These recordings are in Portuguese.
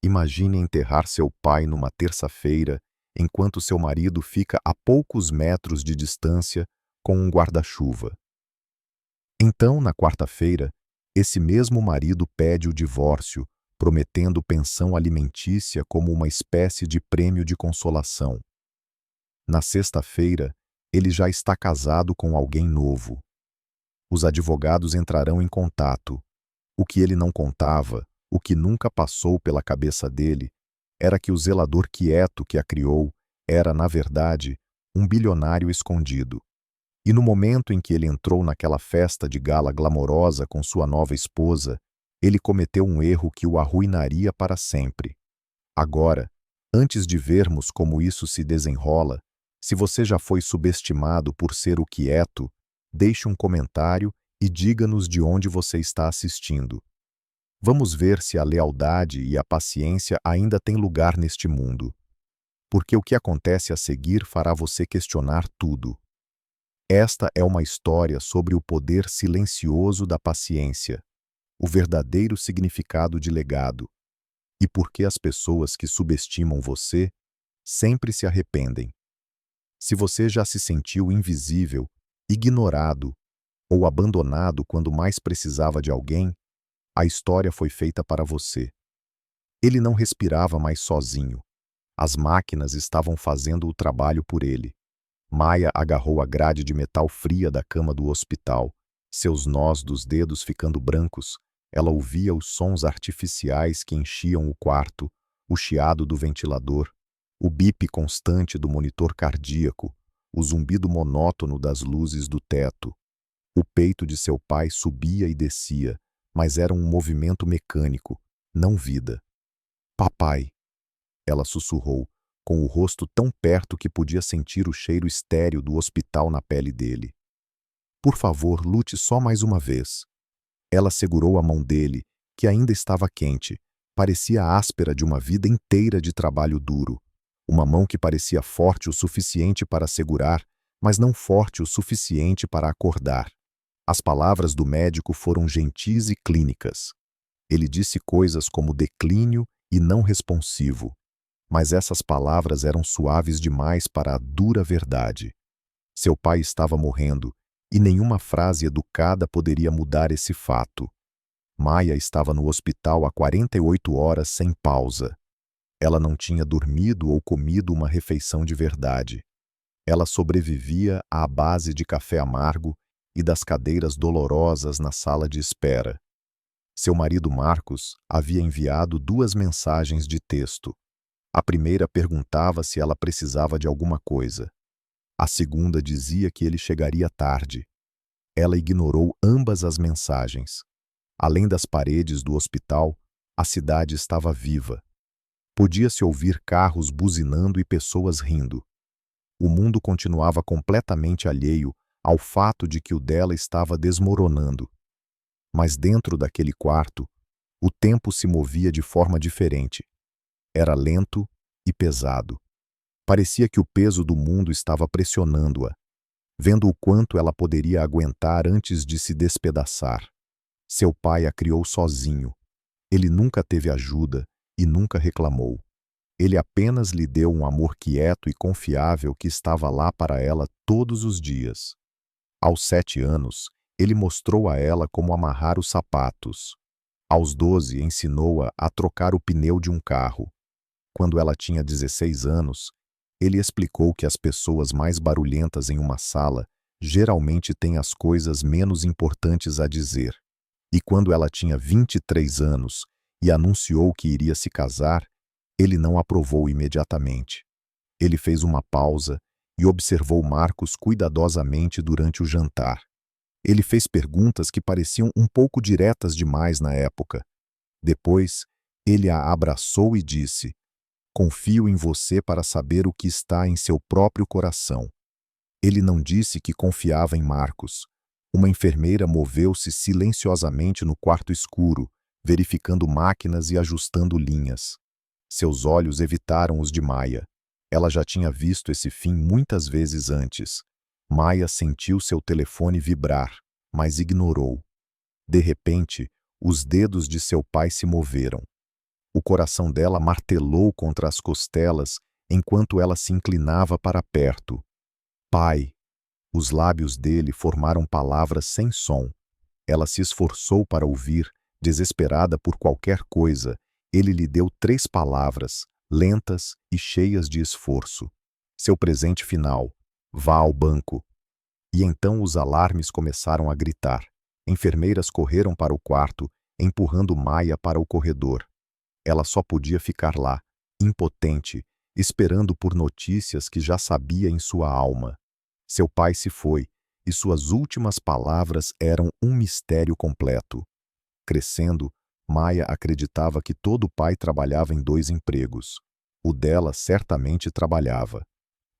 Imagine enterrar seu pai numa terça-feira, enquanto seu marido fica a poucos metros de distância com um guarda-chuva. Então, na quarta-feira, esse mesmo marido pede o divórcio, prometendo pensão alimentícia como uma espécie de prêmio de consolação. Na sexta-feira, ele já está casado com alguém novo. Os advogados entrarão em contato. O que ele não contava, o que nunca passou pela cabeça dele, era que o zelador quieto que a criou era, na verdade, um bilionário escondido. E no momento em que ele entrou naquela festa de gala glamourosa com sua nova esposa, ele cometeu um erro que o arruinaria para sempre. Agora, antes de vermos como isso se desenrola, se você já foi subestimado por ser o quieto, deixe um comentário e diga-nos de onde você está assistindo. Vamos ver se a lealdade e a paciência ainda têm lugar neste mundo. Porque o que acontece a seguir fará você questionar tudo. Esta é uma história sobre o poder silencioso da paciência, o verdadeiro significado de legado, e por que as pessoas que subestimam você sempre se arrependem. Se você já se sentiu invisível, ignorado ou abandonado quando mais precisava de alguém, a história foi feita para você. Ele não respirava mais sozinho. As máquinas estavam fazendo o trabalho por ele. Maia agarrou a grade de metal fria da cama do hospital. Seus nós dos dedos ficando brancos, ela ouvia os sons artificiais que enchiam o quarto, o chiado do ventilador, o bip constante do monitor cardíaco, o zumbido monótono das luzes do teto. O peito de seu pai subia e descia, mas era um movimento mecânico, não vida. Papai, ela sussurrou, com o rosto tão perto que podia sentir o cheiro estéril do hospital na pele dele. Por favor, lute só mais uma vez. Ela segurou a mão dele, que ainda estava quente, parecia áspera de uma vida inteira de trabalho duro. Uma mão que parecia forte o suficiente para segurar, mas não forte o suficiente para acordar. As palavras do médico foram gentis e clínicas. Ele disse coisas como declínio e não responsivo. Mas essas palavras eram suaves demais para a dura verdade. Seu pai estava morrendo, e nenhuma frase educada poderia mudar esse fato. Maia estava no hospital há 48 horas sem pausa. Ela não tinha dormido ou comido uma refeição de verdade. Ela sobrevivia à base de café amargo e das cadeiras dolorosas na sala de espera. Seu marido Marcos havia enviado 2 mensagens de texto. A primeira perguntava se ela precisava de alguma coisa. A segunda dizia que ele chegaria tarde. Ela ignorou ambas as mensagens. Além das paredes do hospital, a cidade estava viva. Podia-se ouvir carros buzinando e pessoas rindo. O mundo continuava completamente alheio ao fato de que o dela estava desmoronando. Mas dentro daquele quarto, o tempo se movia de forma diferente. Era lento e pesado. Parecia que o peso do mundo estava pressionando-a, vendo o quanto ela poderia aguentar antes de se despedaçar. Seu pai a criou sozinho. Ele nunca teve ajuda e nunca reclamou. Ele apenas lhe deu um amor quieto e confiável que estava lá para ela todos os dias. Aos 7 anos, ele mostrou a ela como amarrar os sapatos. Aos 12, ensinou-a a trocar o pneu de um carro. Quando ela tinha 16 anos, ele explicou que as pessoas mais barulhentas em uma sala geralmente têm as coisas menos importantes a dizer. E quando ela tinha 23 anos e anunciou que iria se casar, ele não aprovou imediatamente. Ele fez uma pausa e observou Marcos cuidadosamente durante o jantar. Ele fez perguntas que pareciam um pouco diretas demais na época. Depois, ele a abraçou e disse: "Confio em você para saber o que está em seu próprio coração." Ele não disse que confiava em Marcos. Uma enfermeira moveu-se silenciosamente no quarto escuro, verificando máquinas e ajustando linhas. Seus olhos evitaram os de Maia. Ela já tinha visto esse fim muitas vezes antes. Maia sentiu seu telefone vibrar, mas ignorou. De repente, os dedos de seu pai se moveram. O coração dela martelou contra as costelas enquanto ela se inclinava para perto. Pai! Os lábios dele formaram palavras sem som. Ela se esforçou para ouvir, desesperada por qualquer coisa. Ele lhe deu 3 palavras, lentas e cheias de esforço. Seu presente final: vá ao banco. E então os alarmes começaram a gritar. Enfermeiras correram para o quarto, empurrando Maia para o corredor. Ela só podia ficar lá, impotente, esperando por notícias que já sabia em sua alma. Seu pai se foi, e suas últimas palavras eram um mistério completo. Crescendo, Maia acreditava que todo pai trabalhava em 2 empregos. O dela certamente trabalhava.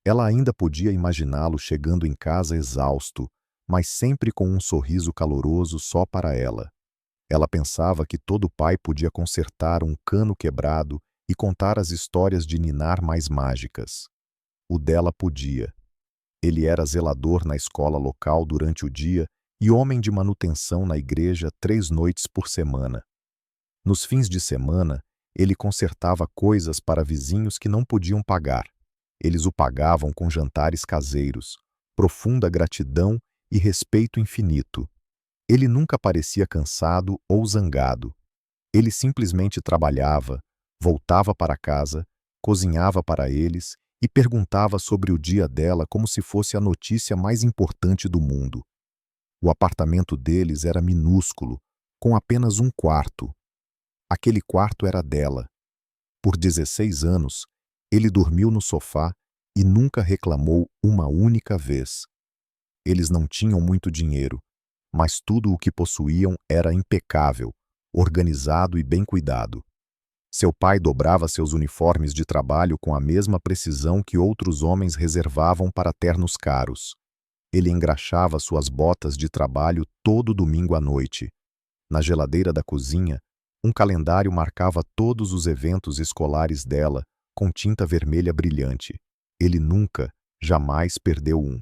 Ela ainda podia imaginá-lo chegando em casa exausto, mas sempre com um sorriso caloroso só para ela. Ela pensava que todo pai podia consertar um cano quebrado e contar as histórias de ninar mais mágicas. O dela podia. Ele era zelador na escola local durante o dia e homem de manutenção na igreja 3 noites por semana. Nos fins de semana, ele consertava coisas para vizinhos que não podiam pagar. Eles o pagavam com jantares caseiros, profunda gratidão e respeito infinito. Ele nunca parecia cansado ou zangado. Ele simplesmente trabalhava, voltava para casa, cozinhava para eles e perguntava sobre o dia dela como se fosse a notícia mais importante do mundo. O apartamento deles era minúsculo, com apenas um quarto. Aquele quarto era dela. Por 16 anos, ele dormiu no sofá e nunca reclamou uma única vez. Eles não tinham muito dinheiro, mas tudo o que possuíam era impecável, organizado e bem cuidado. Seu pai dobrava seus uniformes de trabalho com a mesma precisão que outros homens reservavam para ternos caros. Ele engraxava suas botas de trabalho todo domingo à noite. Na geladeira da cozinha, um calendário marcava todos os eventos escolares dela, com tinta vermelha brilhante. Ele nunca, jamais perdeu um.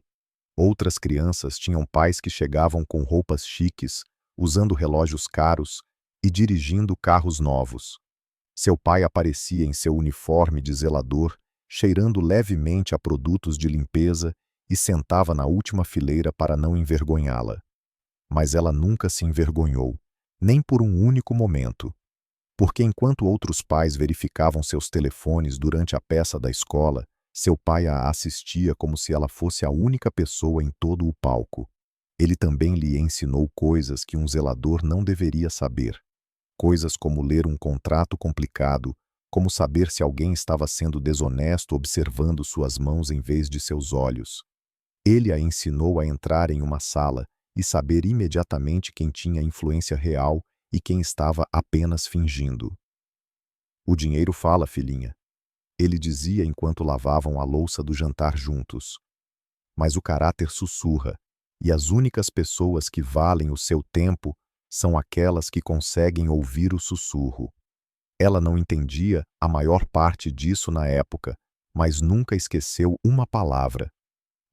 Outras crianças tinham pais que chegavam com roupas chiques, usando relógios caros e dirigindo carros novos. Seu pai aparecia em seu uniforme de zelador, cheirando levemente a produtos de limpeza e sentava na última fileira para não envergonhá-la. Mas ela nunca se envergonhou, nem por um único momento. Porque enquanto outros pais verificavam seus telefones durante a peça da escola, seu pai a assistia como se ela fosse a única pessoa em todo o palco. Ele também lhe ensinou coisas que um zelador não deveria saber. Coisas como ler um contrato complicado, como saber se alguém estava sendo desonesto observando suas mãos em vez de seus olhos. Ele a ensinou a entrar em uma sala e saber imediatamente quem tinha influência real e quem estava apenas fingindo. O dinheiro fala, filhinha, ele dizia enquanto lavavam a louça do jantar juntos. Mas o caráter sussurra, e as únicas pessoas que valem o seu tempo são aquelas que conseguem ouvir o sussurro. Ela não entendia a maior parte disso na época, mas nunca esqueceu uma palavra.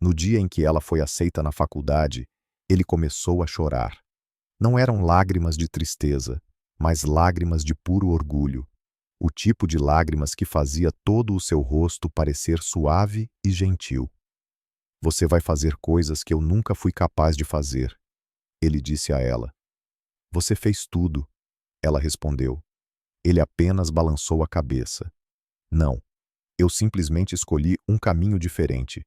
No dia em que ela foi aceita na faculdade, ele começou a chorar. Não eram lágrimas de tristeza, mas lágrimas de puro orgulho. O tipo de lágrimas que fazia todo o seu rosto parecer suave e gentil. Você vai fazer coisas que eu nunca fui capaz de fazer, ele disse a ela. Você fez tudo, ela respondeu. Ele apenas balançou a cabeça. Não, eu simplesmente escolhi um caminho diferente.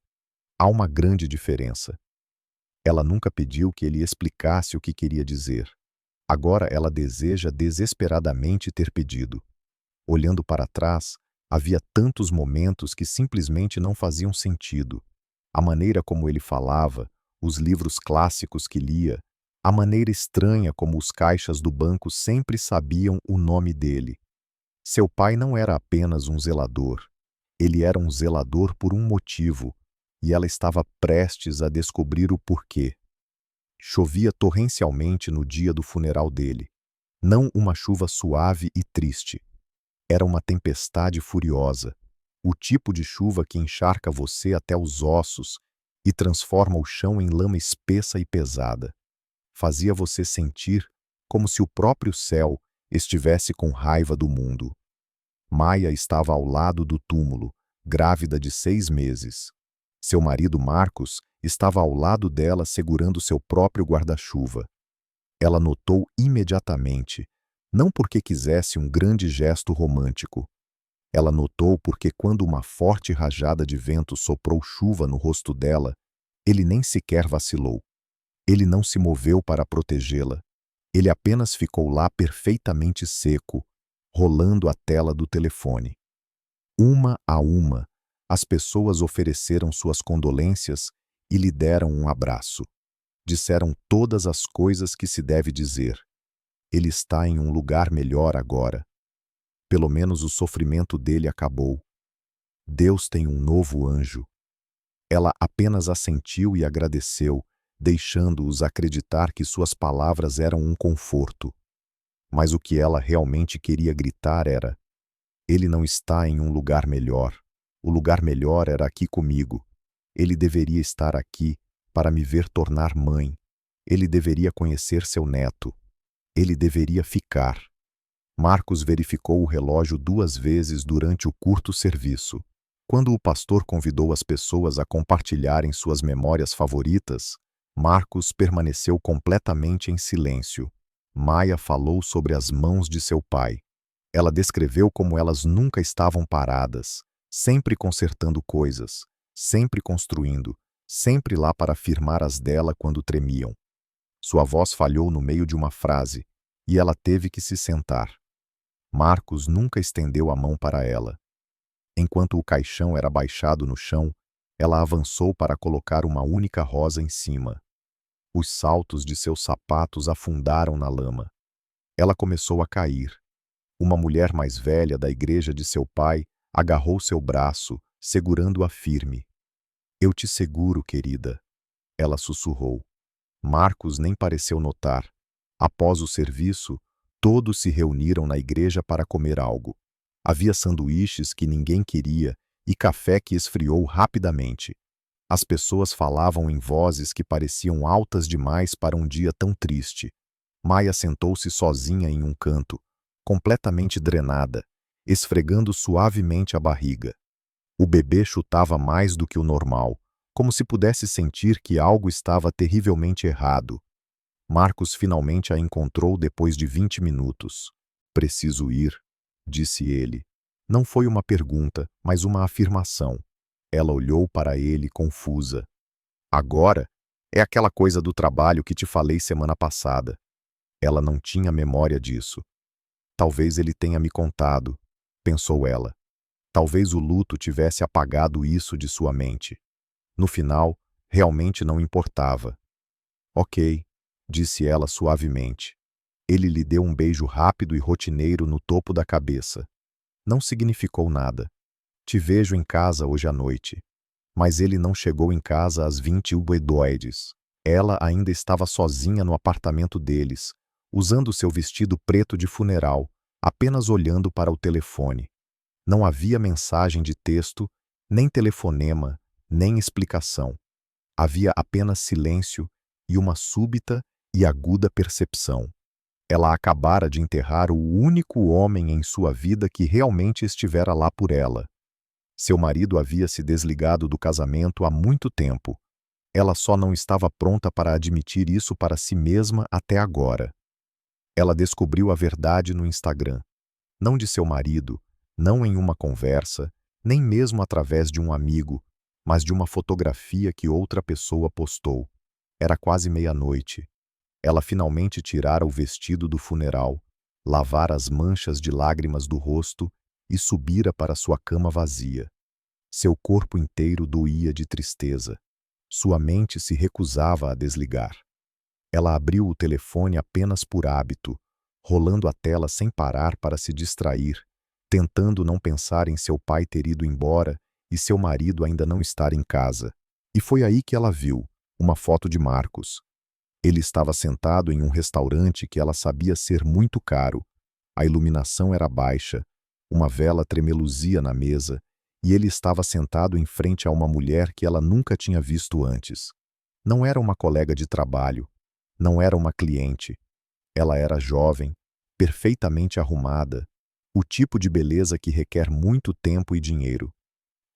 Há uma grande diferença. Ela nunca pediu que ele explicasse o que queria dizer. Agora ela deseja desesperadamente ter pedido. Olhando para trás, havia tantos momentos que simplesmente não faziam sentido. A maneira como ele falava, os livros clássicos que lia, a maneira estranha como os caixas do banco sempre sabiam o nome dele. Seu pai não era apenas um zelador. Ele era um zelador por um motivo, e ela estava prestes a descobrir o porquê. Chovia torrencialmente no dia do funeral dele. Não uma chuva suave e triste. Era uma tempestade furiosa, o tipo de chuva que encharca você até os ossos e transforma o chão em lama espessa e pesada. Fazia você sentir como se o próprio céu estivesse com raiva do mundo. Maia estava ao lado do túmulo, grávida de 6 meses. Seu marido Marcos estava ao lado dela segurando seu próprio guarda-chuva. Ela notou imediatamente, não porque quisesse um grande gesto romântico. Ela notou porque quando uma forte rajada de vento soprou chuva no rosto dela, ele nem sequer vacilou. Ele não se moveu para protegê-la. Ele apenas ficou lá perfeitamente seco, rolando a tela do telefone. Uma a uma, as pessoas ofereceram suas condolências e lhe deram um abraço. Disseram todas as coisas que se deve dizer. Ele está em um lugar melhor agora. Pelo menos o sofrimento dele acabou. Deus tem um novo anjo. Ela apenas assentiu e agradeceu, deixando-os acreditar que suas palavras eram um conforto. Mas o que ela realmente queria gritar era: ele não está em um lugar melhor. O lugar melhor era aqui comigo. Ele deveria estar aqui para me ver tornar mãe. Ele deveria conhecer seu neto. Ele deveria ficar. Marcos verificou o relógio 2 vezes durante o curto serviço. Quando o pastor convidou as pessoas a compartilharem suas memórias favoritas, Marcos permaneceu completamente em silêncio. Maia falou sobre as mãos de seu pai. Ela descreveu como elas nunca estavam paradas, sempre consertando coisas, sempre construindo, sempre lá para firmar as dela quando tremiam. Sua voz falhou no meio de uma frase, e ela teve que se sentar. Marcos nunca estendeu a mão para ela. Enquanto o caixão era baixado no chão, ela avançou para colocar uma única rosa em cima. Os saltos de seus sapatos afundaram na lama. Ela começou a cair. Uma mulher mais velha da igreja de seu pai agarrou seu braço, segurando-a firme. "Eu te seguro, querida", ela sussurrou. Marcos nem pareceu notar. Após o serviço, todos se reuniram na igreja para comer algo. Havia sanduíches que ninguém queria e café que esfriou rapidamente. As pessoas falavam em vozes que pareciam altas demais para um dia tão triste. Maia sentou-se sozinha em um canto, completamente drenada, esfregando suavemente a barriga. O bebê chutava mais do que o normal, como se pudesse sentir que algo estava terrivelmente errado. Marcos finalmente a encontrou depois de 20 minutos. "Preciso ir", disse ele. Não foi uma pergunta, mas uma afirmação. Ela olhou para ele confusa. "Agora? É aquela coisa do trabalho que te falei semana passada." Ela não tinha memória disso. Talvez ele tenha me contado, pensou ela. Talvez o luto tivesse apagado isso de sua mente. No final, realmente não importava. "Ok", disse ela suavemente. Ele lhe deu um beijo rápido e rotineiro no topo da cabeça. Não significou nada. "Te vejo em casa hoje à noite." Mas ele não chegou em casa às 20h. Ela ainda estava sozinha no apartamento deles, usando seu vestido preto de funeral, apenas olhando para o telefone. Não havia mensagem de texto, nem telefonema, nem explicação. Havia apenas silêncio e uma súbita e aguda percepção. Ela acabara de enterrar o único homem em sua vida que realmente estivera lá por ela. Seu marido havia se desligado do casamento há muito tempo. Ela só não estava pronta para admitir isso para si mesma até agora. Ela descobriu a verdade no Instagram. Não de seu marido, não em uma conversa, nem mesmo através de um amigo, mas de uma fotografia que outra pessoa postou. Era quase meia-noite. Ela finalmente tirara o vestido do funeral, lavara as manchas de lágrimas do rosto e subira para sua cama vazia. Seu corpo inteiro doía de tristeza. Sua mente se recusava a desligar. Ela abriu o telefone apenas por hábito, rolando a tela sem parar para se distrair, tentando não pensar em seu pai ter ido embora e seu marido ainda não estar em casa. E foi aí que ela viu uma foto de Marcos. Ele estava sentado em um restaurante que ela sabia ser muito caro. A iluminação era baixa, uma vela tremeluzia na mesa, e ele estava sentado em frente a uma mulher que ela nunca tinha visto antes. Não era uma colega de trabalho, não era uma cliente. Ela era jovem, perfeitamente arrumada, O tipo de beleza que requer muito tempo e dinheiro.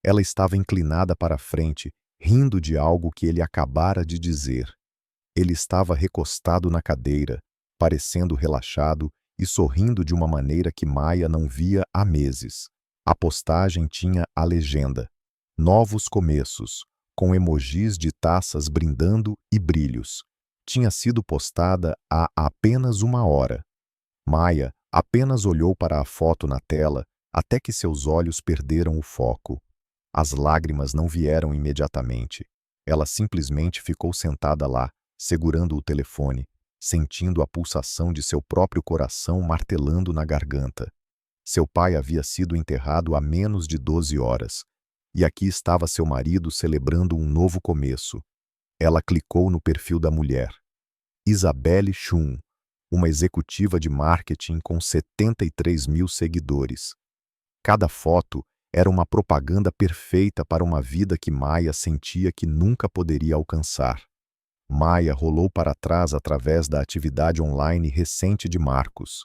Ela estava inclinada para a frente, rindo de algo que ele acabara de dizer. Ele estava recostado na cadeira, parecendo relaxado e sorrindo de uma maneira que Maia não via há meses. A postagem tinha a legenda: Novos começos, com emojis de taças brindando e brilhos. Tinha sido postada há apenas 1 hora. Maia apenas olhou para a foto na tela até que seus olhos perderam o foco. As lágrimas não vieram imediatamente. Ela simplesmente ficou sentada lá, segurando o telefone, sentindo a pulsação de seu próprio coração martelando na garganta. Seu pai havia sido enterrado há menos de 12 horas. E aqui estava seu marido celebrando um novo começo. Ela clicou no perfil da mulher. Isabelle Chun, uma executiva de marketing com 73 mil seguidores. Cada foto era uma propaganda perfeita para uma vida que Maia sentia que nunca poderia alcançar. Maia rolou para trás através da atividade online recente de Marcos.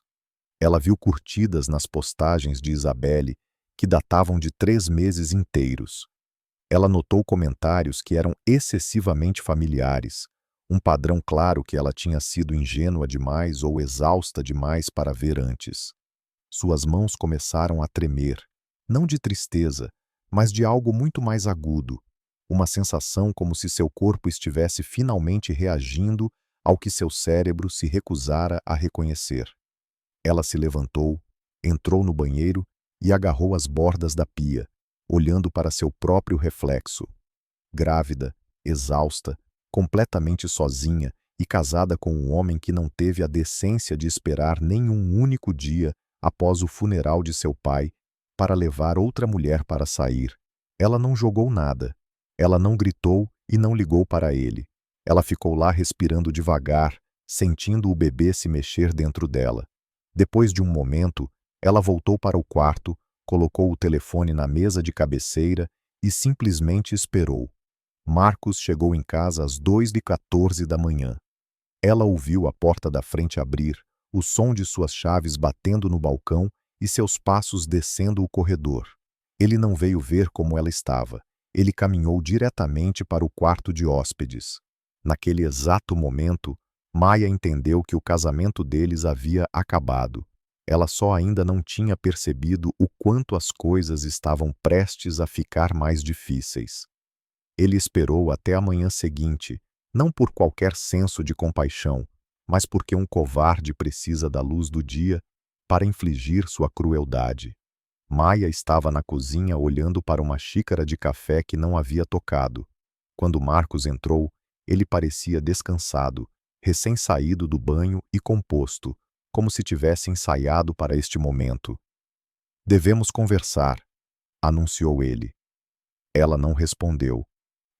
Ela viu curtidas nas postagens de Isabelle que datavam de 3 meses inteiros. Ela notou comentários que eram excessivamente familiares, um padrão claro que ela tinha sido ingênua demais ou exausta demais para ver antes. Suas mãos começaram a tremer, não de tristeza, mas de algo muito mais agudo, uma sensação como se seu corpo estivesse finalmente reagindo ao que seu cérebro se recusara a reconhecer. Ela se levantou, entrou no banheiro e agarrou as bordas da pia, olhando para seu próprio reflexo. Grávida, exausta, completamente sozinha e casada com um homem que não teve a decência de esperar nem um único dia após o funeral de seu pai para levar outra mulher para sair. Ela não jogou nada. Ela não gritou e não ligou para ele. Ela ficou lá respirando devagar, sentindo o bebê se mexer dentro dela. Depois de um momento, ela voltou para o quarto, colocou o telefone na mesa de cabeceira e simplesmente esperou. Marcos chegou em casa às 2h14 da manhã. Ela ouviu a porta da frente abrir, o som de suas chaves batendo no balcão e seus passos descendo o corredor. Ele não veio ver como ela estava. Ele caminhou diretamente para o quarto de hóspedes. Naquele exato momento, Maia entendeu que o casamento deles havia acabado. Ela só ainda não tinha percebido o quanto as coisas estavam prestes a ficar mais difíceis. Ele esperou até a manhã seguinte, não por qualquer senso de compaixão, mas porque um covarde precisa da luz do dia para infligir sua crueldade. Maia estava na cozinha olhando para uma xícara de café que não havia tocado. Quando Marcos entrou, ele parecia descansado, recém-saído do banho e composto, como se tivesse ensaiado para este momento. "Devemos conversar", anunciou ele. Ela não respondeu.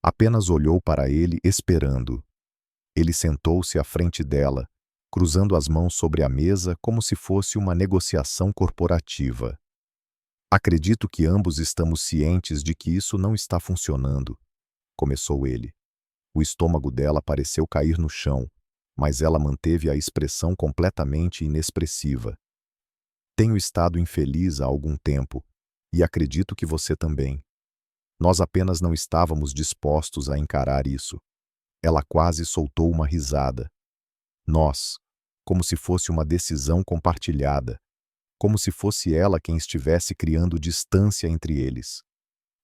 Apenas olhou para ele esperando. Ele sentou-se à frente dela, cruzando as mãos sobre a mesa como se fosse uma negociação corporativa. "Acredito que ambos estamos cientes de que isso não está funcionando", começou ele. O estômago dela pareceu cair no chão, mas ela manteve a expressão completamente inexpressiva. "Tenho estado infeliz há algum tempo, e acredito que você também. Nós apenas não estávamos dispostos a encarar isso." Ela quase soltou uma risada. "Nós", como se fosse uma decisão compartilhada, como se fosse ela quem estivesse criando distância entre eles.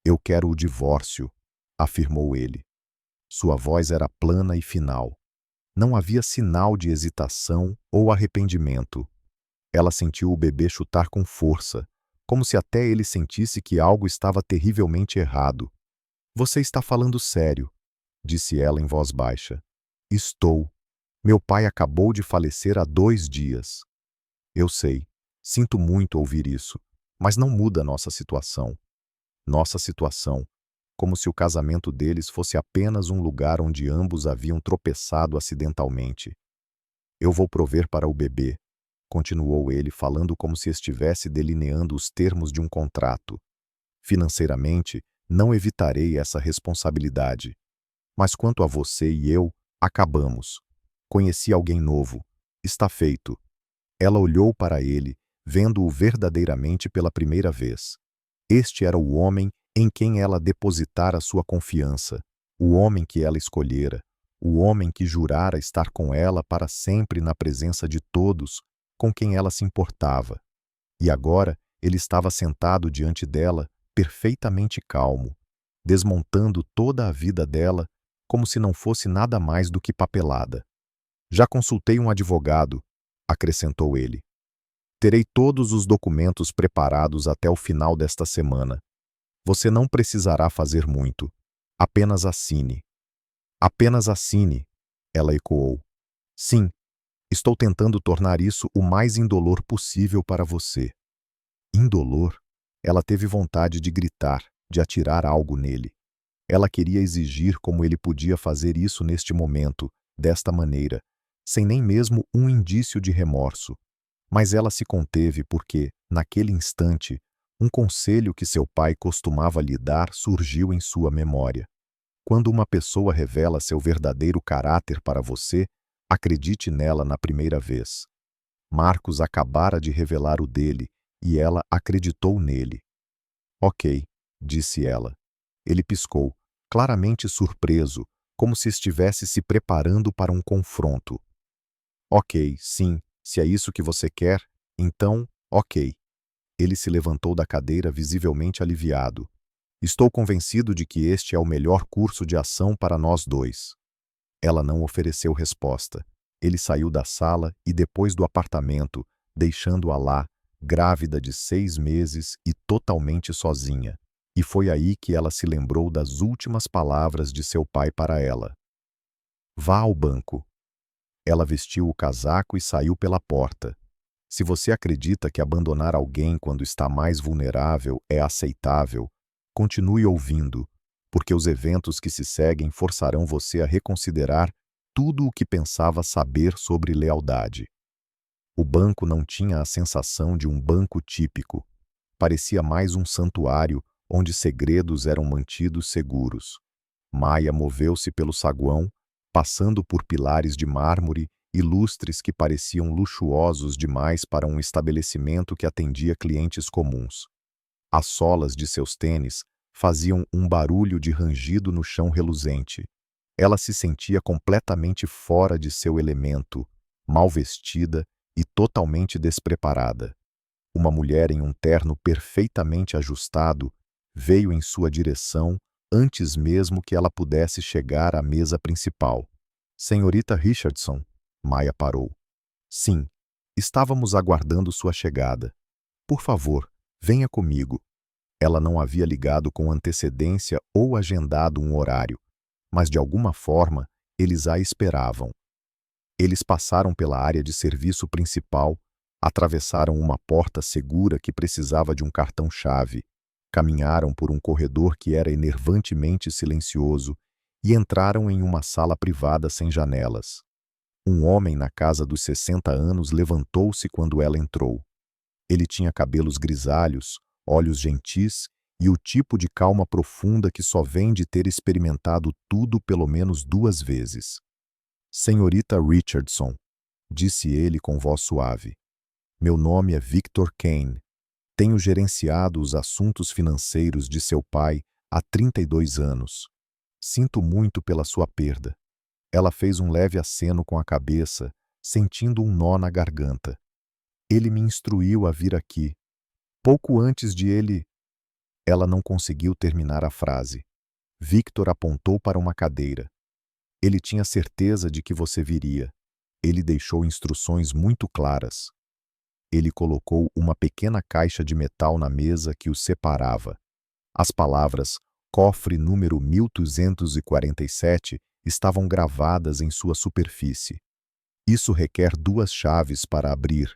"Eu quero o divórcio", afirmou ele. Sua voz era plana e final. Não havia sinal de hesitação ou arrependimento. Ela sentiu o bebê chutar com força, como se até ele sentisse que algo estava terrivelmente errado. "Você está falando sério", disse ela em voz baixa. "Estou. Meu pai acabou de falecer há 2 dias." "Eu sei. Sinto muito ouvir isso, mas não muda nossa situação." Nossa situação, como se o casamento deles fosse apenas um lugar onde ambos haviam tropeçado acidentalmente. "Eu vou prover para o bebê", continuou ele falando como se estivesse delineando os termos de um contrato. "Financeiramente, não evitarei essa responsabilidade. Mas quanto a você e eu, acabamos. Conheci alguém novo. Está feito." Ela olhou para ele, vendo-o verdadeiramente pela primeira vez. Este era o homem em quem ela depositara sua confiança, o homem que ela escolhera, o homem que jurara estar com ela para sempre na presença de todos com quem ela se importava. E agora ele estava sentado diante dela, perfeitamente calmo, desmontando toda a vida dela como se não fosse nada mais do que papelada. Já consultei um advogado, acrescentou ele. Terei todos os documentos preparados até o final desta semana. Você não precisará fazer muito. Apenas assine. Apenas assine, ela ecoou. Sim, estou tentando tornar isso o mais indolor possível para você. Indolor? Ela teve vontade de gritar, de atirar algo nele. Ela queria exigir como ele podia fazer isso neste momento, desta maneira, sem nem mesmo um indício de remorso. Mas ela se conteve porque, naquele instante, um conselho que seu pai costumava lhe dar surgiu em sua memória. Quando uma pessoa revela seu verdadeiro caráter para você, acredite nela na primeira vez. Marcos acabara de revelar o dele, e ela acreditou nele. Ok, disse ela. Ele piscou, claramente surpreso, como se estivesse se preparando para um confronto. Ok, sim, se é isso que você quer, então, ok. Ele se levantou da cadeira visivelmente aliviado. Estou convencido de que este é o melhor curso de ação para nós dois. Ela não ofereceu resposta. Ele saiu da sala e depois do apartamento, deixando-a lá, grávida de 6 meses e totalmente sozinha. E foi aí que ela se lembrou das últimas palavras de seu pai para ela. Vá ao banco. Ela vestiu o casaco e saiu pela porta. Se você acredita que abandonar alguém quando está mais vulnerável é aceitável, continue ouvindo, porque os eventos que se seguem forçarão você a reconsiderar tudo o que pensava saber sobre lealdade. O banco não tinha a sensação de um banco típico. Parecia mais um santuário onde segredos eram mantidos seguros. Maia moveu-se pelo saguão, passando por pilares de mármore e lustres que pareciam luxuosos demais para um estabelecimento que atendia clientes comuns. As solas de seus tênis faziam um barulho de rangido no chão reluzente. Ela se sentia completamente fora de seu elemento, mal vestida e totalmente despreparada. Uma mulher em um terno perfeitamente ajustado veio em sua direção antes mesmo que ela pudesse chegar à mesa principal. Senhorita Richardson, Maia parou. Sim, estávamos aguardando sua chegada. Por favor, venha comigo. Ela não havia ligado com antecedência ou agendado um horário, mas de alguma forma eles a esperavam. Eles passaram pela área de serviço principal, atravessaram uma porta segura que precisava de um cartão-chave, caminharam por um corredor que era enervantemente silencioso e entraram em uma sala privada sem janelas. Um homem na casa dos 60 anos levantou-se quando ela entrou. Ele tinha cabelos grisalhos, olhos gentis e o tipo de calma profunda que só vem de ter experimentado tudo pelo menos 2 vezes. Senhorita Richardson, disse ele com voz suave. Meu nome é Victor Kane. Tenho gerenciado os assuntos financeiros de seu pai há 32 anos. Sinto muito pela sua perda. Ela fez um leve aceno com a cabeça, sentindo um nó na garganta. Ele me instruiu a vir aqui. Pouco antes de ele... Ela não conseguiu terminar a frase. Victor apontou para uma cadeira. Ele tinha certeza de que você viria. Ele deixou instruções muito claras. Ele colocou uma pequena caixa de metal na mesa que os separava. As palavras cofre número 1247 estavam gravadas em sua superfície. Isso requer 2 chaves para abrir,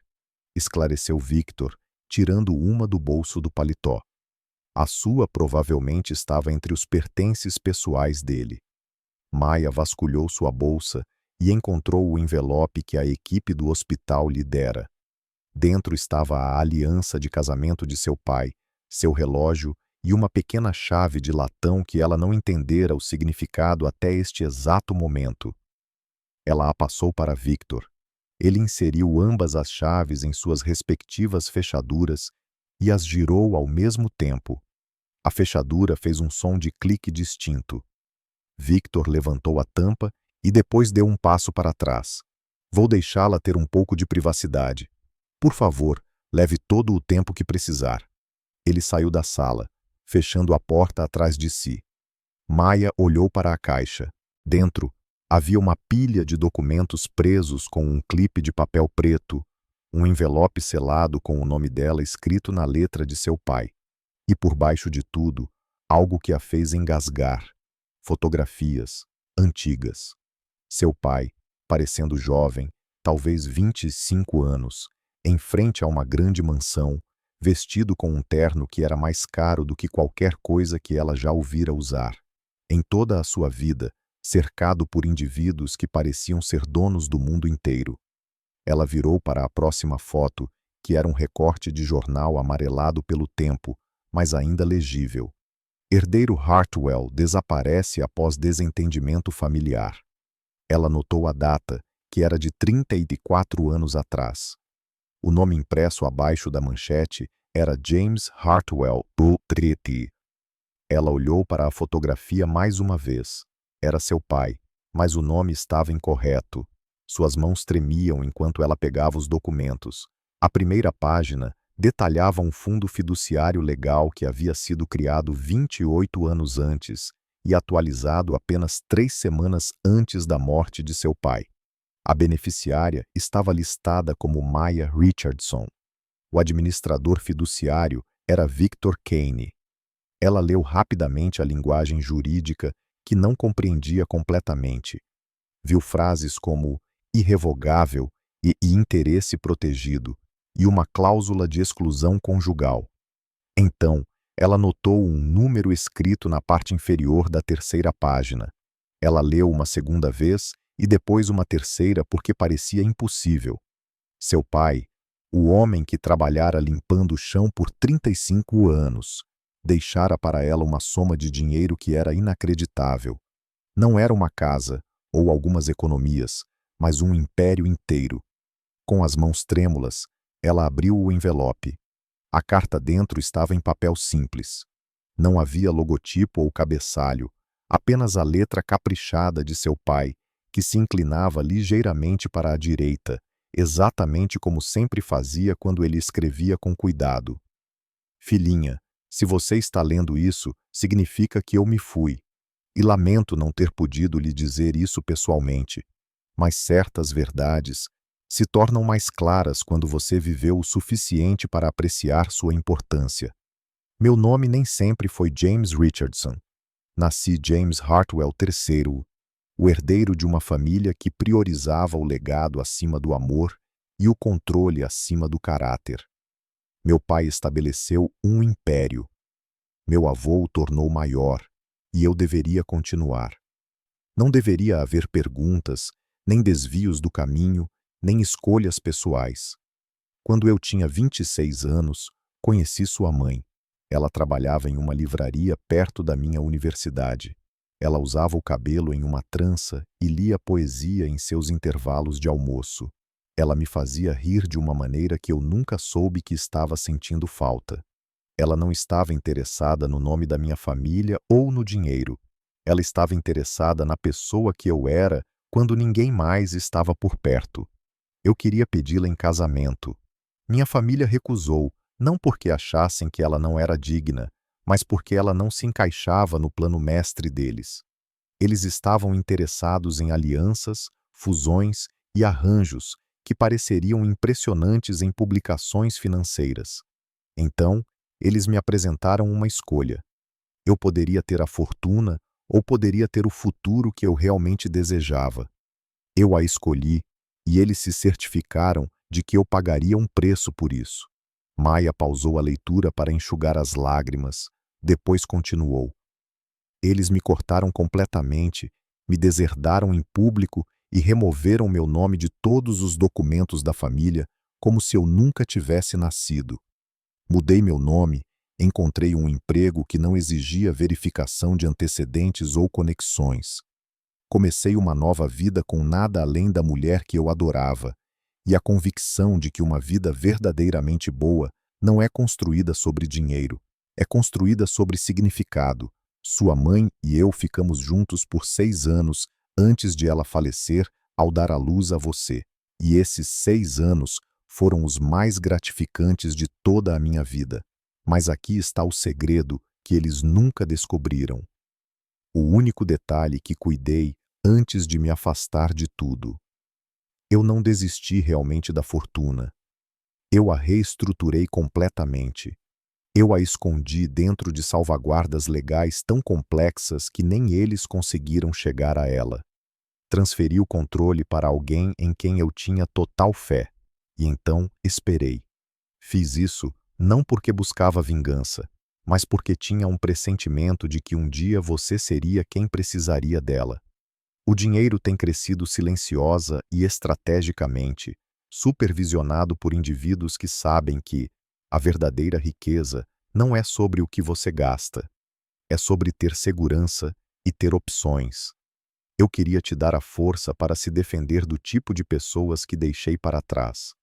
esclareceu Victor, tirando uma do bolso do paletó. A sua provavelmente estava entre os pertences pessoais dele. Maia vasculhou sua bolsa e encontrou o envelope que a equipe do hospital lhe dera. Dentro estava a aliança de casamento de seu pai, seu relógio e uma pequena chave de latão que ela não entendera o significado até este exato momento. Ela a passou para Victor. Ele inseriu ambas as chaves em suas respectivas fechaduras e as girou ao mesmo tempo. A fechadura fez um som de clique distinto. Victor levantou a tampa e depois deu um passo para trás. Vou deixá-la ter um pouco de privacidade. Por favor, leve todo o tempo que precisar. Ele saiu da sala, fechando a porta atrás de si. Maya olhou para a caixa. Dentro, havia uma pilha de documentos presos com um clipe de papel preto, um envelope selado com o nome dela escrito na letra de seu pai. E por baixo de tudo, algo que a fez engasgar. Fotografias antigas. Seu pai, parecendo jovem, talvez 25 anos, em frente a uma grande mansão, vestido com um terno que era mais caro do que qualquer coisa que ela já ouvira usar. Em toda a sua vida, cercado por indivíduos que pareciam ser donos do mundo inteiro. Ela virou para a próxima foto, que era um recorte de jornal amarelado pelo tempo, mas ainda legível. Herdeiro Hartwell desaparece após desentendimento familiar. Ela notou a data, que era de 34 anos atrás. O nome impresso abaixo da manchete era James Hartwell III. Ela olhou para a fotografia mais uma vez. Era seu pai, mas o nome estava incorreto. Suas mãos tremiam enquanto ela pegava os documentos. A primeira página detalhava um fundo fiduciário legal que havia sido criado 28 anos antes e atualizado apenas 3 semanas antes da morte de seu pai. A beneficiária estava listada como Maya Richardson. O administrador fiduciário era Victor Kane. Ela leu rapidamente a linguagem jurídica que não compreendia completamente. Viu frases como irrevogável e interesse protegido e uma cláusula de exclusão conjugal. Então, ela notou um número escrito na parte inferior da terceira página. Ela leu uma segunda vez e depois uma terceira porque parecia impossível. Seu pai, o homem que trabalhara limpando o chão por 35 anos, deixara para ela uma soma de dinheiro que era inacreditável. Não era uma casa ou algumas economias, mas um império inteiro. Com as mãos trêmulas, ela abriu o envelope. A carta dentro estava em papel simples. Não havia logotipo ou cabeçalho, apenas a letra caprichada de seu pai, que se inclinava ligeiramente para a direita, exatamente como sempre fazia quando ele escrevia com cuidado. Filhinha, se você está lendo isso, significa que eu me fui. E lamento não ter podido lhe dizer isso pessoalmente. Mas certas verdades se tornam mais claras quando você viveu o suficiente para apreciar sua importância. Meu nome nem sempre foi James Richardson. Nasci James Hartwell III, o herdeiro de uma família que priorizava o legado acima do amor e o controle acima do caráter. Meu pai estabeleceu um império. Meu avô o tornou maior, e eu deveria continuar. Não deveria haver perguntas, nem desvios do caminho, nem escolhas pessoais. Quando eu tinha 26 anos, conheci sua mãe. Ela trabalhava em uma livraria perto da minha universidade. Ela usava o cabelo em uma trança e lia poesia em seus intervalos de almoço. Ela me fazia rir de uma maneira que eu nunca soube que estava sentindo falta. Ela não estava interessada no nome da minha família ou no dinheiro. Ela estava interessada na pessoa que eu era quando ninguém mais estava por perto. Eu queria pedi-la em casamento. Minha família recusou, não porque achassem que ela não era digna, mas porque ela não se encaixava no plano mestre deles. Eles estavam interessados em alianças, fusões e arranjos que pareceriam impressionantes em publicações financeiras. Então, eles me apresentaram uma escolha. Eu poderia ter a fortuna ou poderia ter o futuro que eu realmente desejava. Eu a escolhi e eles se certificaram de que eu pagaria um preço por isso. Maya pausou a leitura para enxugar as lágrimas, depois continuou. Eles me cortaram completamente, me deserdaram em público e removeram meu nome de todos os documentos da família, como se eu nunca tivesse nascido. Mudei meu nome, encontrei um emprego que não exigia verificação de antecedentes ou conexões. Comecei uma nova vida com nada além da mulher que eu adorava, e a convicção de que uma vida verdadeiramente boa não é construída sobre dinheiro, é construída sobre significado. Sua mãe e eu ficamos juntos por 6 anos antes de ela falecer ao dar à luz a você. E esses 6 anos foram os mais gratificantes de toda a minha vida. Mas aqui está o segredo que eles nunca descobriram. O único detalhe que cuidei antes de me afastar de tudo. Eu não desisti realmente da fortuna. Eu a reestruturei completamente. Eu a escondi dentro de salvaguardas legais tão complexas que nem eles conseguiram chegar a ela. Transferi o controle para alguém em quem eu tinha total fé. E então esperei. Fiz isso não porque buscava vingança, mas porque tinha um pressentimento de que um dia você seria quem precisaria dela. O dinheiro tem crescido silenciosa e estrategicamente, supervisionado por indivíduos que sabem que a verdadeira riqueza não é sobre o que você gasta, é sobre ter segurança e ter opções. Eu queria te dar a força para se defender do tipo de pessoas que deixei para trás.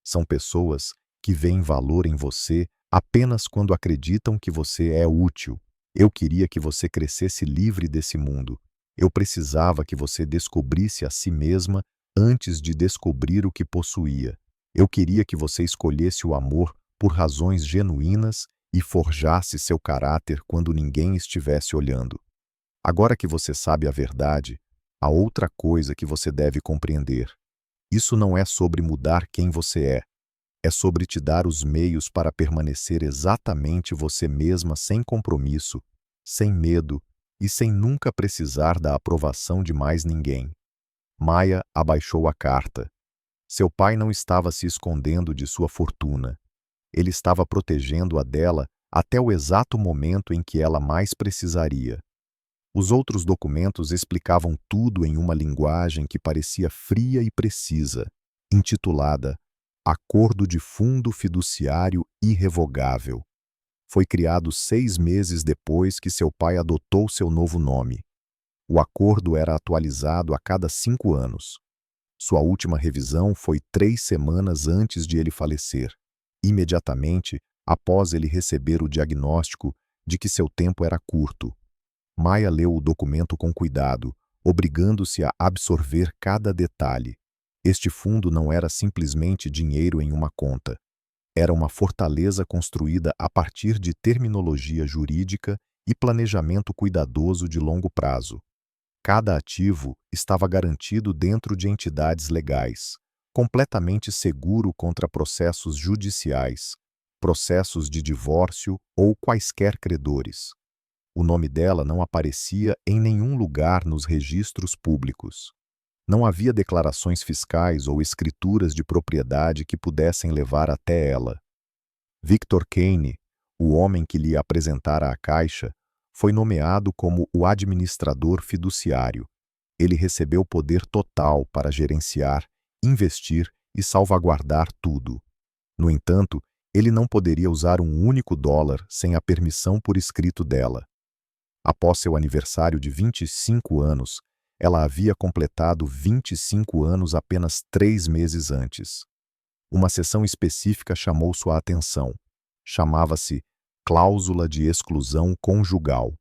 São pessoas que veem valor em você apenas quando acreditam que você é útil. Eu queria que você crescesse livre desse mundo. Eu precisava que você descobrisse a si mesma antes de descobrir o que possuía. Eu queria que você escolhesse o amor por razões genuínas e forjasse seu caráter quando ninguém estivesse olhando. Agora que você sabe a verdade, há outra coisa que você deve compreender. Isso não é sobre mudar quem você é sobre te dar os meios para permanecer exatamente você mesma sem compromisso, sem medo e sem nunca precisar da aprovação de mais ninguém. Maia abaixou a carta. Seu pai não estava se escondendo de sua fortuna. Ele estava protegendo-a dela até o exato momento em que ela mais precisaria. Os outros documentos explicavam tudo em uma linguagem que parecia fria e precisa, intitulada Acordo de Fundo Fiduciário Irrevogável. Foi criado 6 meses depois que seu pai adotou seu novo nome. O acordo era atualizado a cada 5 anos. Sua última revisão foi 3 semanas antes de ele falecer, imediatamente após ele receber o diagnóstico de que seu tempo era curto. Maia leu o documento com cuidado, obrigando-se a absorver cada detalhe. Este fundo não era simplesmente dinheiro em uma conta. Era uma fortaleza construída a partir de terminologia jurídica e planejamento cuidadoso de longo prazo. Cada ativo estava garantido dentro de entidades legais, completamente seguro contra processos judiciais, processos de divórcio ou quaisquer credores. O nome dela não aparecia em nenhum lugar nos registros públicos. Não havia declarações fiscais ou escrituras de propriedade que pudessem levar até ela. Victor Kane, o homem que lhe apresentara a caixa, foi nomeado como o administrador fiduciário. Ele recebeu poder total para gerenciar, investir e salvaguardar tudo. No entanto, ele não poderia usar um único dólar sem a permissão por escrito dela. Após seu aniversário de 25 anos, ela havia completado 25 anos apenas 3 meses antes. Uma seção específica chamou sua atenção. Chamava-se Cláusula de Exclusão Conjugal.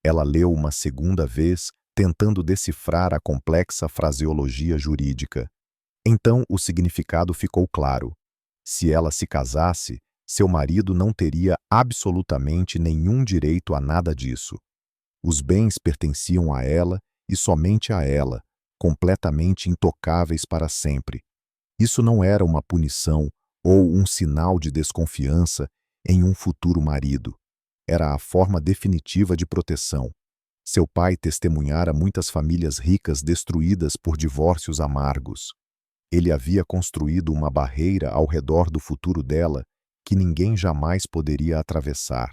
Ela leu uma segunda vez, tentando decifrar a complexa fraseologia jurídica. Então o significado ficou claro. Se ela se casasse, seu marido não teria absolutamente nenhum direito a nada disso. Os bens pertenciam a ela e somente a ela, completamente intocáveis para sempre. Isso não era uma punição ou um sinal de desconfiança em um futuro marido. Era a forma definitiva de proteção. Seu pai testemunhara muitas famílias ricas destruídas por divórcios amargos. Ele havia construído uma barreira ao redor do futuro dela que ninguém jamais poderia atravessar.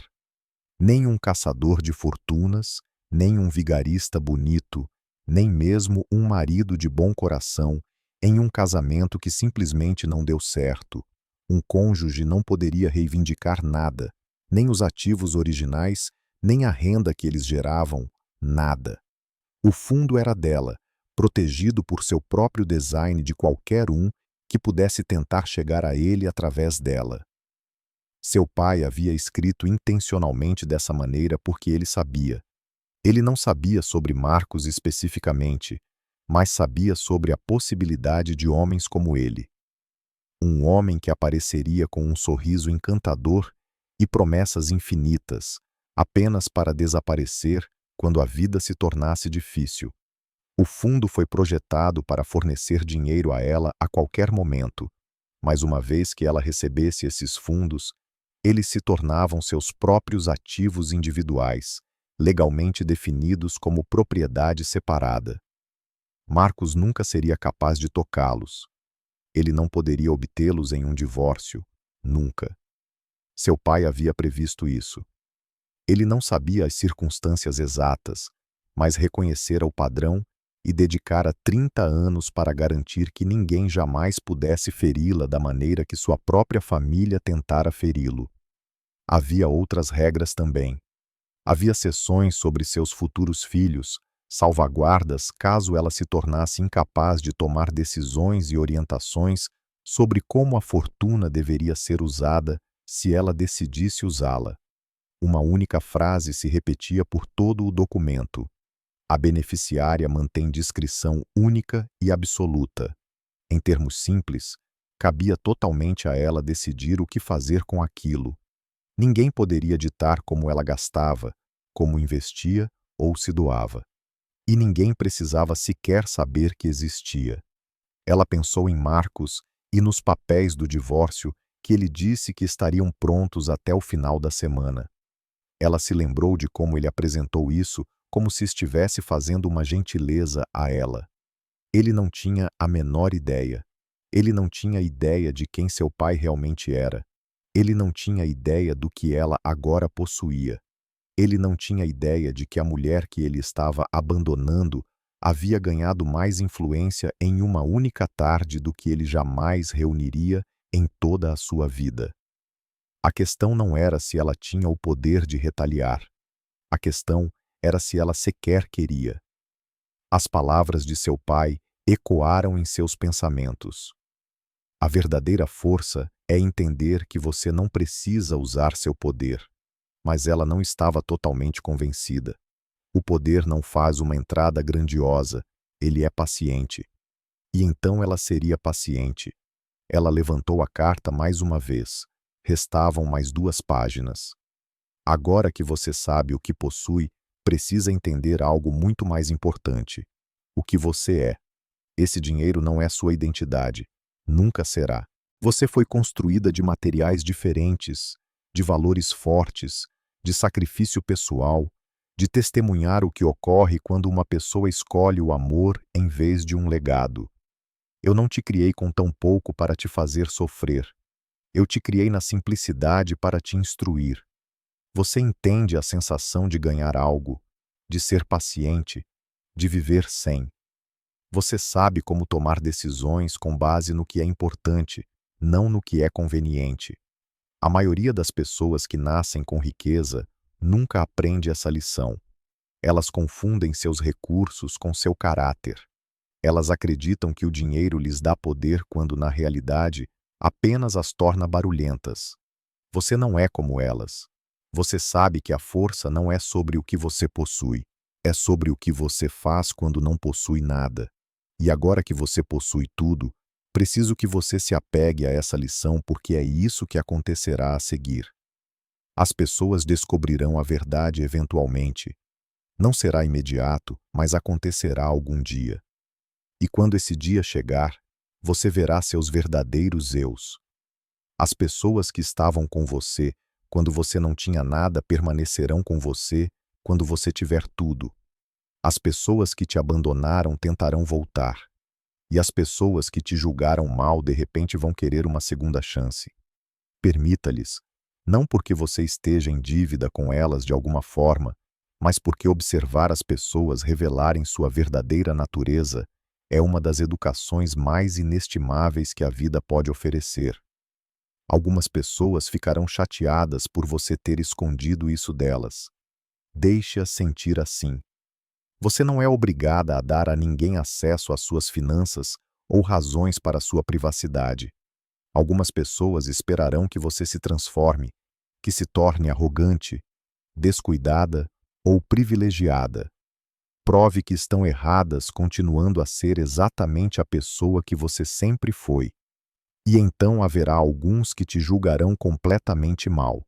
Nem um caçador de fortunas, nem um vigarista bonito, nem mesmo um marido de bom coração, em um casamento que simplesmente não deu certo. Um cônjuge não poderia reivindicar nada, nem os ativos originais, nem a renda que eles geravam, nada. O fundo era dela, protegido por seu próprio design de qualquer um que pudesse tentar chegar a ele através dela. Seu pai havia escrito intencionalmente dessa maneira porque ele sabia. Ele não sabia sobre Marcos especificamente, mas sabia sobre a possibilidade de homens como ele. Um homem que apareceria com um sorriso encantador e promessas infinitas, apenas para desaparecer quando a vida se tornasse difícil. O fundo foi projetado para fornecer dinheiro a ela a qualquer momento, mas uma vez que ela recebesse esses fundos, eles se tornavam seus próprios ativos individuais, legalmente definidos como propriedade separada. Marcos nunca seria capaz de tocá-los. Ele não poderia obtê-los em um divórcio, nunca. Seu pai havia previsto isso. Ele não sabia as circunstâncias exatas, mas reconhecera o padrão e dedicara 30 anos para garantir que ninguém jamais pudesse feri-la da maneira que sua própria família tentara feri-lo. Havia outras regras também. Havia seções sobre seus futuros filhos, salvaguardas caso ela se tornasse incapaz de tomar decisões e orientações sobre como a fortuna deveria ser usada se ela decidisse usá-la. Uma única frase se repetia por todo o documento. A beneficiária mantém discrição única e absoluta. Em termos simples, cabia totalmente a ela decidir o que fazer com aquilo. Ninguém poderia ditar como ela gastava, como investia ou se doava. E ninguém precisava sequer saber que existia. Ela pensou em Marcos e nos papéis do divórcio que ele disse que estariam prontos até o final da semana. Ela se lembrou de como ele apresentou isso como se estivesse fazendo uma gentileza a ela. Ele não tinha a menor ideia. Ele não tinha ideia de quem seu pai realmente era. Ele não tinha ideia do que ela agora possuía. Ele não tinha ideia de que a mulher que ele estava abandonando havia ganhado mais influência em uma única tarde do que ele jamais reuniria em toda a sua vida. A questão não era se ela tinha o poder de retaliar. A questão era se ela sequer queria. As palavras de seu pai ecoaram em seus pensamentos. A verdadeira força é entender que você não precisa usar seu poder. Mas ela não estava totalmente convencida. O poder não faz uma entrada grandiosa, ele é paciente. E então ela seria paciente. Ela levantou a carta mais uma vez. Restavam mais 2 páginas. Agora que você sabe o que possui, precisa entender algo muito mais importante. O que você é. Esse dinheiro não é sua identidade. Nunca será. Você foi construída de materiais diferentes, de valores fortes, de sacrifício pessoal, de testemunhar o que ocorre quando uma pessoa escolhe o amor em vez de um legado. Eu não te criei com tão pouco para te fazer sofrer. Eu te criei na simplicidade para te instruir. Você entende a sensação de ganhar algo, de ser paciente, de viver sem. Você sabe como tomar decisões com base no que é importante, não no que é conveniente. A maioria das pessoas que nascem com riqueza nunca aprende essa lição. Elas confundem seus recursos com seu caráter. Elas acreditam que o dinheiro lhes dá poder quando, na realidade, apenas as torna barulhentas. Você não é como elas. Você sabe que a força não é sobre o que você possui, é sobre o que você faz quando não possui nada. E agora que você possui tudo, preciso que você se apegue a essa lição porque é isso que acontecerá a seguir. As pessoas descobrirão a verdade eventualmente. Não será imediato, mas acontecerá algum dia. E quando esse dia chegar, você verá seus verdadeiros eus. As pessoas que estavam com você quando você não tinha nada permanecerão com você quando você tiver tudo. As pessoas que te abandonaram tentarão voltar. E as pessoas que te julgaram mal de repente vão querer uma segunda chance. Permita-lhes, não porque você esteja em dívida com elas de alguma forma, mas porque observar as pessoas revelarem sua verdadeira natureza é uma das educações mais inestimáveis que a vida pode oferecer. Algumas pessoas ficarão chateadas por você ter escondido isso delas. Deixe-as sentir assim. Você não é obrigada a dar a ninguém acesso às suas finanças ou razões para sua privacidade. Algumas pessoas esperarão que você se transforme, que se torne arrogante, descuidada ou privilegiada. Prove que estão erradas continuando a ser exatamente a pessoa que você sempre foi. E então haverá alguns que te julgarão completamente mal.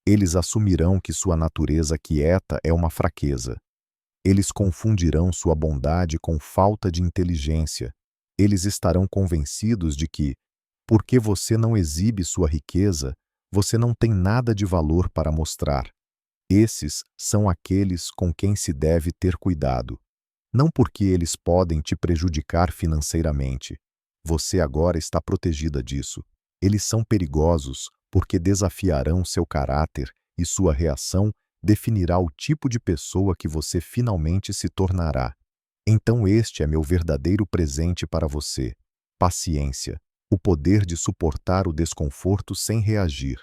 Eles assumirão que sua natureza quieta é uma fraqueza. Eles confundirão sua bondade com falta de inteligência. Eles estarão convencidos de que, porque você não exibe sua riqueza, você não tem nada de valor para mostrar. Esses são aqueles com quem se deve ter cuidado. Não porque eles podem te prejudicar financeiramente. Você agora está protegida disso. Eles são perigosos porque desafiarão seu caráter e sua reação definirá o tipo de pessoa que você finalmente se tornará. Então este é meu verdadeiro presente para você. Paciência, o poder de suportar o desconforto sem reagir,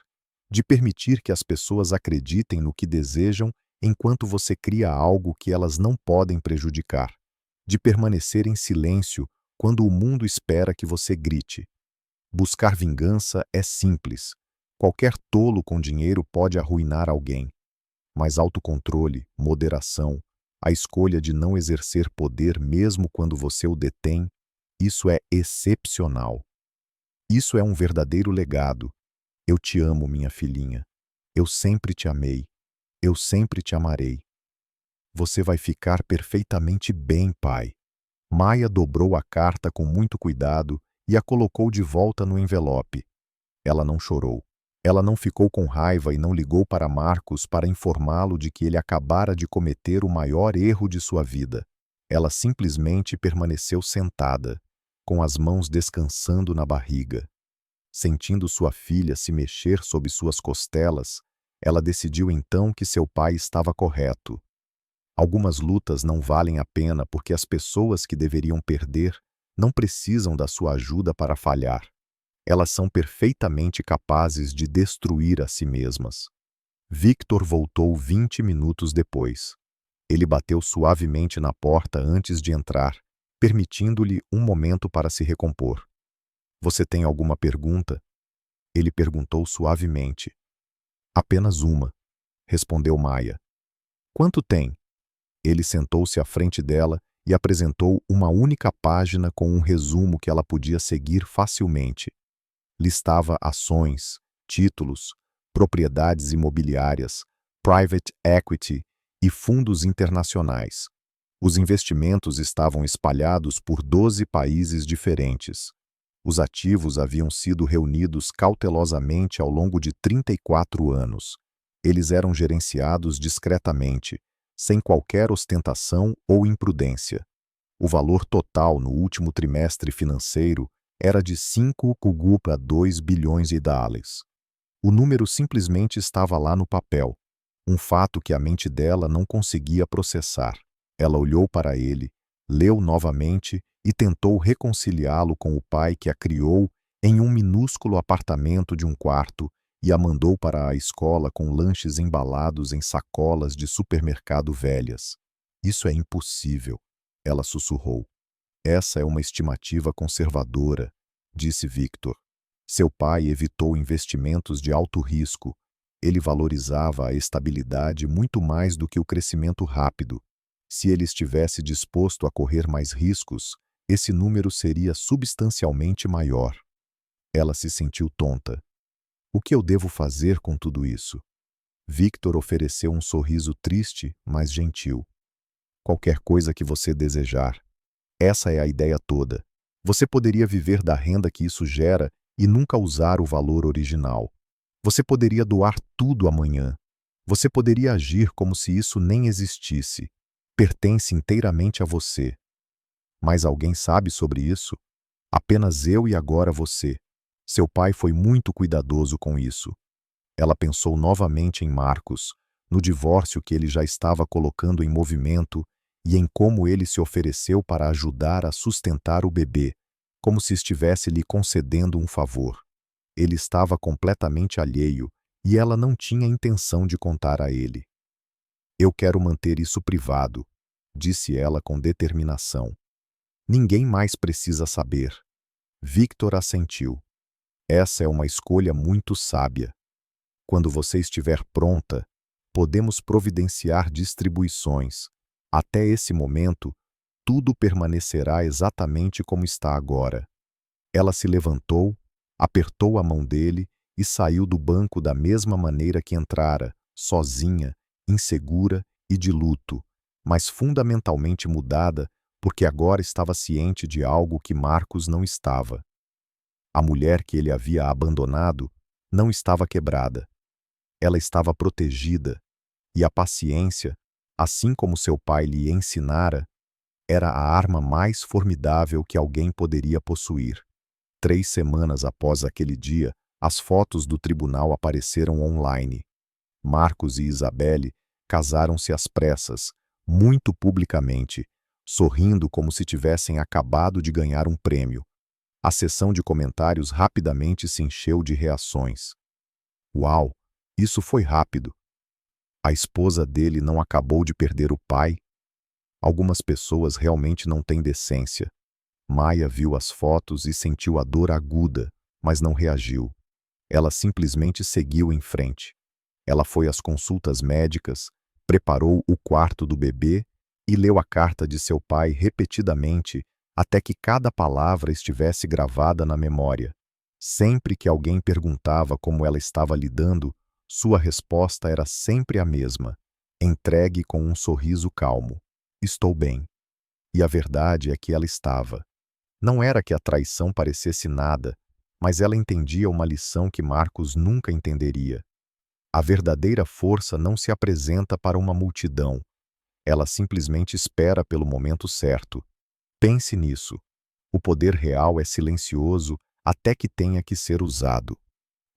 de permitir que as pessoas acreditem no que desejam enquanto você cria algo que elas não podem prejudicar, de permanecer em silêncio quando o mundo espera que você grite. Buscar vingança é simples. Qualquer tolo com dinheiro pode arruinar alguém. Mas autocontrole, moderação, a escolha de não exercer poder mesmo quando você o detém, isso é excepcional. Isso é um verdadeiro legado. Eu te amo, minha filhinha. Eu sempre te amei. Eu sempre te amarei. Você vai ficar perfeitamente bem, pai. Maia dobrou a carta com muito cuidado e a colocou de volta no envelope. Ela não chorou. Ela não ficou com raiva e não ligou para Marcos para informá-lo de que ele acabara de cometer o maior erro de sua vida. Ela simplesmente permaneceu sentada, com as mãos descansando na barriga. Sentindo sua filha se mexer sob suas costelas, ela decidiu então que seu pai estava correto. Algumas lutas não valem a pena porque as pessoas que deveriam perder não precisam da sua ajuda para falhar. Elas são perfeitamente capazes de destruir a si mesmas. Victor voltou 20 minutos depois. Ele bateu suavemente na porta antes de entrar, permitindo-lhe um momento para se recompor. Você tem alguma pergunta? Ele perguntou suavemente. Apenas uma, respondeu Maia. Quanto tem? Ele sentou-se à frente dela e apresentou uma única página com um resumo que ela podia seguir facilmente. Listava ações, títulos, propriedades imobiliárias, private equity e fundos internacionais. Os investimentos estavam espalhados por 12 países diferentes. Os ativos haviam sido reunidos cautelosamente ao longo de 34 anos. Eles eram gerenciados discretamente, sem qualquer ostentação ou imprudência. O valor total no último trimestre financeiro era de 5,2 bilhões de dólares. O número simplesmente estava lá no papel, um fato que a mente dela não conseguia processar. Ela olhou para ele, leu novamente e tentou reconciliá-lo com o pai que a criou em um minúsculo apartamento de um quarto e a mandou para a escola com lanches embalados em sacolas de supermercado velhas. Isso é impossível, ela sussurrou. Essa é uma estimativa conservadora, disse Victor. Seu pai evitou investimentos de alto risco. Ele valorizava a estabilidade muito mais do que o crescimento rápido. Se ele estivesse disposto a correr mais riscos, esse número seria substancialmente maior. Ela se sentiu tonta. O que eu devo fazer com tudo isso? Victor ofereceu um sorriso triste, mas gentil. Qualquer coisa que você desejar. Essa é a ideia toda. Você poderia viver da renda que isso gera e nunca usar o valor original. Você poderia doar tudo amanhã. Você poderia agir como se isso nem existisse. Pertence inteiramente a você. Mas alguém sabe sobre isso? Apenas eu e agora você. Seu pai foi muito cuidadoso com isso. Ela pensou novamente em Marcos, no divórcio que ele já estava colocando em movimento e em como ele se ofereceu para ajudar a sustentar o bebê, como se estivesse lhe concedendo um favor. Ele estava completamente alheio e ela não tinha intenção de contar a ele. Eu quero manter isso privado, disse ela com determinação. Ninguém mais precisa saber. Victor assentiu. Essa é uma escolha muito sábia. Quando você estiver pronta, podemos providenciar distribuições. Até esse momento, tudo permanecerá exatamente como está agora. Ela se levantou, apertou a mão dele e saiu do banco da mesma maneira que entrara, sozinha, insegura e de luto, mas fundamentalmente mudada porque agora estava ciente de algo que Marcos não estava. A mulher que ele havia abandonado não estava quebrada. Ela estava protegida, e a paciência, assim como seu pai lhe ensinara, era a arma mais formidável que alguém poderia possuir. 3 semanas após aquele dia, as fotos do tribunal apareceram online. Marcos e Isabelle casaram-se às pressas, muito publicamente, sorrindo como se tivessem acabado de ganhar um prêmio. A seção de comentários rapidamente se encheu de reações. Uau, isso foi rápido. A esposa dele não acabou de perder o pai? Algumas pessoas realmente não têm decência. Maia viu as fotos e sentiu a dor aguda, mas não reagiu. Ela simplesmente seguiu em frente. Ela foi às consultas médicas, preparou o quarto do bebê e leu a carta de seu pai repetidamente até que cada palavra estivesse gravada na memória. Sempre que alguém perguntava como ela estava lidando, sua resposta era sempre a mesma, entregue com um sorriso calmo. Estou bem. E a verdade é que ela estava. Não era que a traição parecesse nada, mas ela entendia uma lição que Marcos nunca entenderia. A verdadeira força não se apresenta para uma multidão. Ela simplesmente espera pelo momento certo. Pense nisso. O poder real é silencioso até que tenha que ser usado.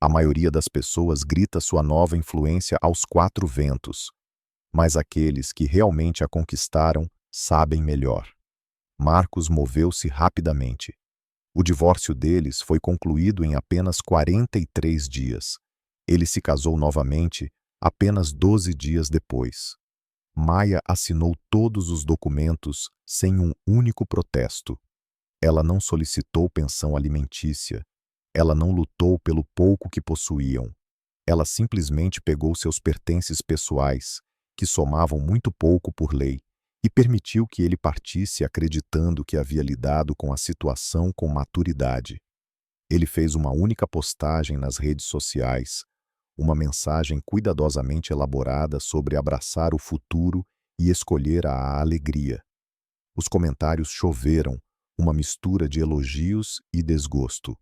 A maioria das pessoas grita sua nova influência aos 4 ventos. Mas aqueles que realmente a conquistaram sabem melhor. Marcos moveu-se rapidamente. O divórcio deles foi concluído em apenas 43 dias. Ele se casou novamente apenas 12 dias depois. Maia assinou todos os documentos sem um único protesto. Ela não solicitou pensão alimentícia. Ela não lutou pelo pouco que possuíam. Ela simplesmente pegou seus pertences pessoais, que somavam muito pouco por lei, e permitiu que ele partisse acreditando que havia lidado com a situação com maturidade. Ele fez uma única postagem nas redes sociais, uma mensagem cuidadosamente elaborada sobre abraçar o futuro e escolher a alegria. Os comentários choveram, uma mistura de elogios e desgosto.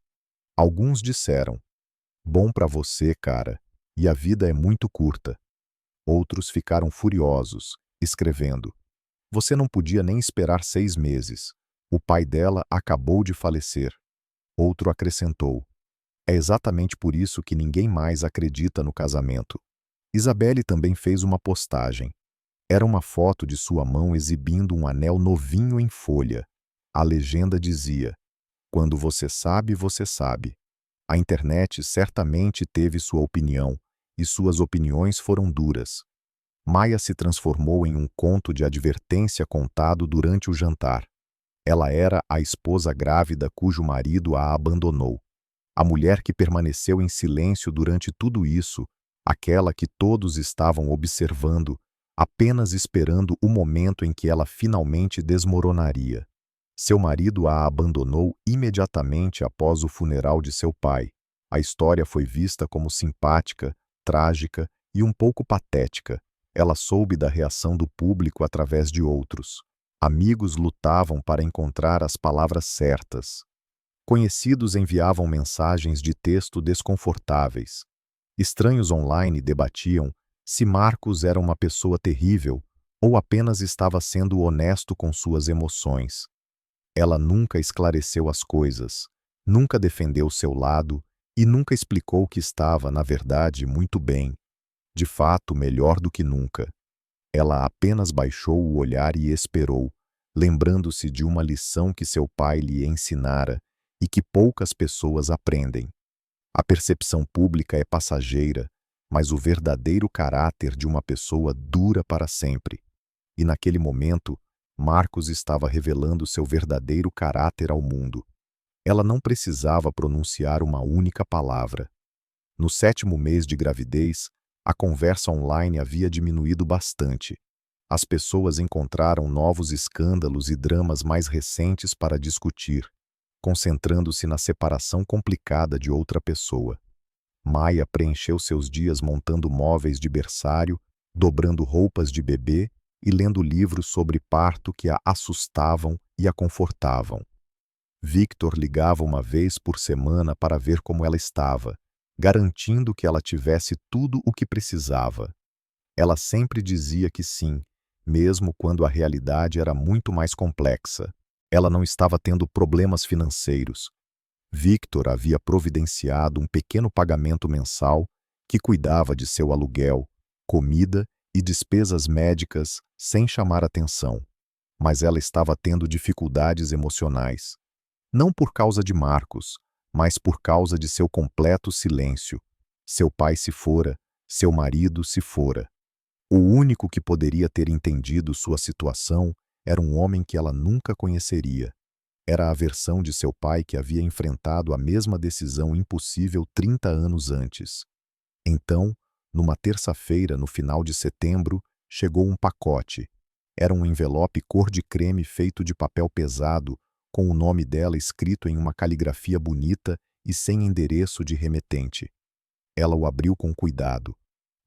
Alguns disseram: "Bom pra você, cara, e a vida é muito curta." Outros ficaram furiosos, escrevendo: "Você não podia nem esperar 6 meses. O pai dela acabou de falecer." Outro acrescentou: "É exatamente por isso que ninguém mais acredita no casamento." Isabelle também fez uma postagem. Era uma foto de sua mão exibindo um anel novinho em folha. A legenda dizia: "Quando você sabe, você sabe." A internet certamente teve sua opinião, e suas opiniões foram duras. Maia se transformou em um conto de advertência contado durante o jantar. Ela era a esposa grávida cujo marido a abandonou. A mulher que permaneceu em silêncio durante tudo isso, aquela que todos estavam observando, apenas esperando o momento em que ela finalmente desmoronaria. Seu marido a abandonou imediatamente após o funeral de seu pai. A história foi vista como simpática, trágica e um pouco patética. Ela soube da reação do público através de outros. Amigos lutavam para encontrar as palavras certas. Conhecidos enviavam mensagens de texto desconfortáveis. Estranhos online debatiam se Marcos era uma pessoa terrível ou apenas estava sendo honesto com suas emoções. Ela nunca esclareceu as coisas, nunca defendeu seu lado e nunca explicou que estava, na verdade, muito bem. De fato, melhor do que nunca. Ela apenas baixou o olhar e esperou, lembrando-se de uma lição que seu pai lhe ensinara e que poucas pessoas aprendem. A percepção pública é passageira, mas o verdadeiro caráter de uma pessoa dura para sempre. E naquele momento, Marcos estava revelando seu verdadeiro caráter ao mundo. Ela não precisava pronunciar uma única palavra. No 7º mês de gravidez, a conversa online havia diminuído bastante. As pessoas encontraram novos escândalos e dramas mais recentes para discutir, concentrando-se na separação complicada de outra pessoa. Maia preencheu seus dias montando móveis de berçário, dobrando roupas de bebê e lendo livros sobre parto que a assustavam e a confortavam. Victor ligava uma vez por semana para ver como ela estava, garantindo que ela tivesse tudo o que precisava. Ela sempre dizia que sim, mesmo quando a realidade era muito mais complexa. Ela não estava tendo problemas financeiros. Victor havia providenciado um pequeno pagamento mensal que cuidava de seu aluguel, comida e despesas médicas sem chamar atenção. Mas ela estava tendo dificuldades emocionais. Não por causa de Marcos, mas por causa de seu completo silêncio. Seu pai se fora, seu marido se fora. O único que poderia ter entendido sua situação era um homem que ela nunca conheceria. Era a versão de seu pai que havia enfrentado a mesma decisão impossível 30 anos antes. Então, numa terça-feira, no final de setembro, chegou um pacote. Era um envelope cor de creme feito de papel pesado, com o nome dela escrito em uma caligrafia bonita e sem endereço de remetente. Ela o abriu com cuidado.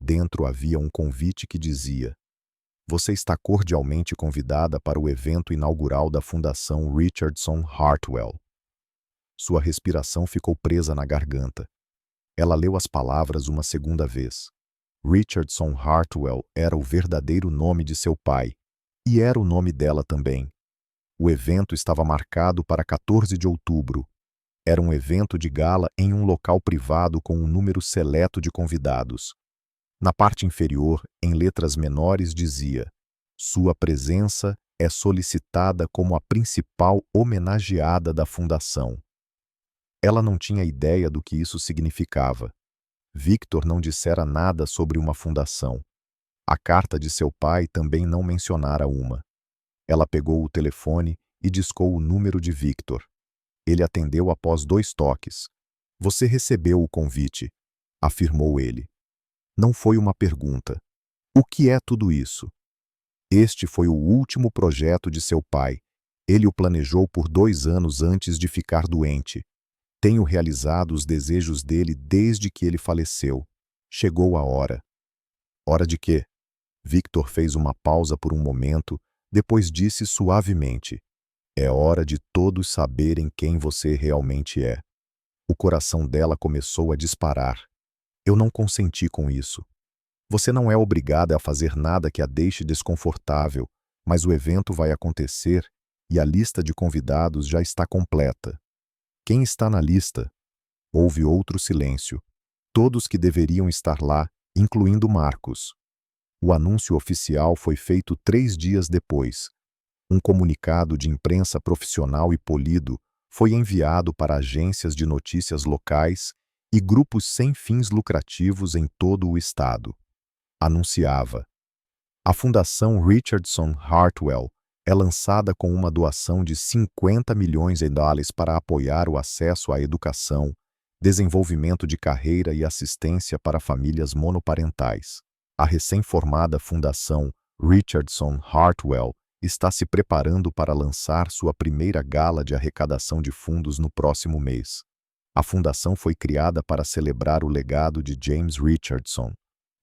Dentro havia um convite que dizia: "Você está cordialmente convidada para o evento inaugural da Fundação Richardson Hartwell." Sua respiração ficou presa na garganta. Ela leu as palavras uma segunda vez. Richardson Hartwell era o verdadeiro nome de seu pai, e era o nome dela também. O evento estava marcado para 14 de outubro. Era um evento de gala em um local privado com um número seleto de convidados. Na parte inferior, em letras menores, dizia: "Sua presença é solicitada como a principal homenageada da fundação." Ela não tinha ideia do que isso significava. Victor não dissera nada sobre uma fundação. A carta de seu pai também não mencionara uma. Ela pegou o telefone e discou o número de Victor. Ele atendeu após 2 toques. "Você recebeu o convite", afirmou ele. Não foi uma pergunta. O que é tudo isso? Este foi o último projeto de seu pai. Ele o planejou por 2 anos antes de ficar doente. Tenho realizado os desejos dele desde que ele faleceu. Chegou a hora. Hora de quê? Victor fez uma pausa por um momento, depois disse suavemente: "É hora de todos saberem quem você realmente é." O coração dela começou a disparar. "Eu não consenti com isso. Você não é obrigada a fazer nada que a deixe desconfortável, mas o evento vai acontecer e a lista de convidados já está completa." "Quem está na lista?" Houve outro silêncio. Todos que deveriam estar lá, incluindo Marcos. O anúncio oficial foi feito 3 dias depois. Um comunicado de imprensa profissional e polido foi enviado para agências de notícias locais e grupos sem fins lucrativos em todo o estado. Anunciava: "A Fundação Richardson Hartwell é lançada com uma doação de 50 milhões de dólares para apoiar o acesso à educação, desenvolvimento de carreira e assistência para famílias monoparentais. A recém-formada Fundação Richardson Hartwell está se preparando para lançar sua primeira gala de arrecadação de fundos no próximo mês. A fundação foi criada para celebrar o legado de James Richardson,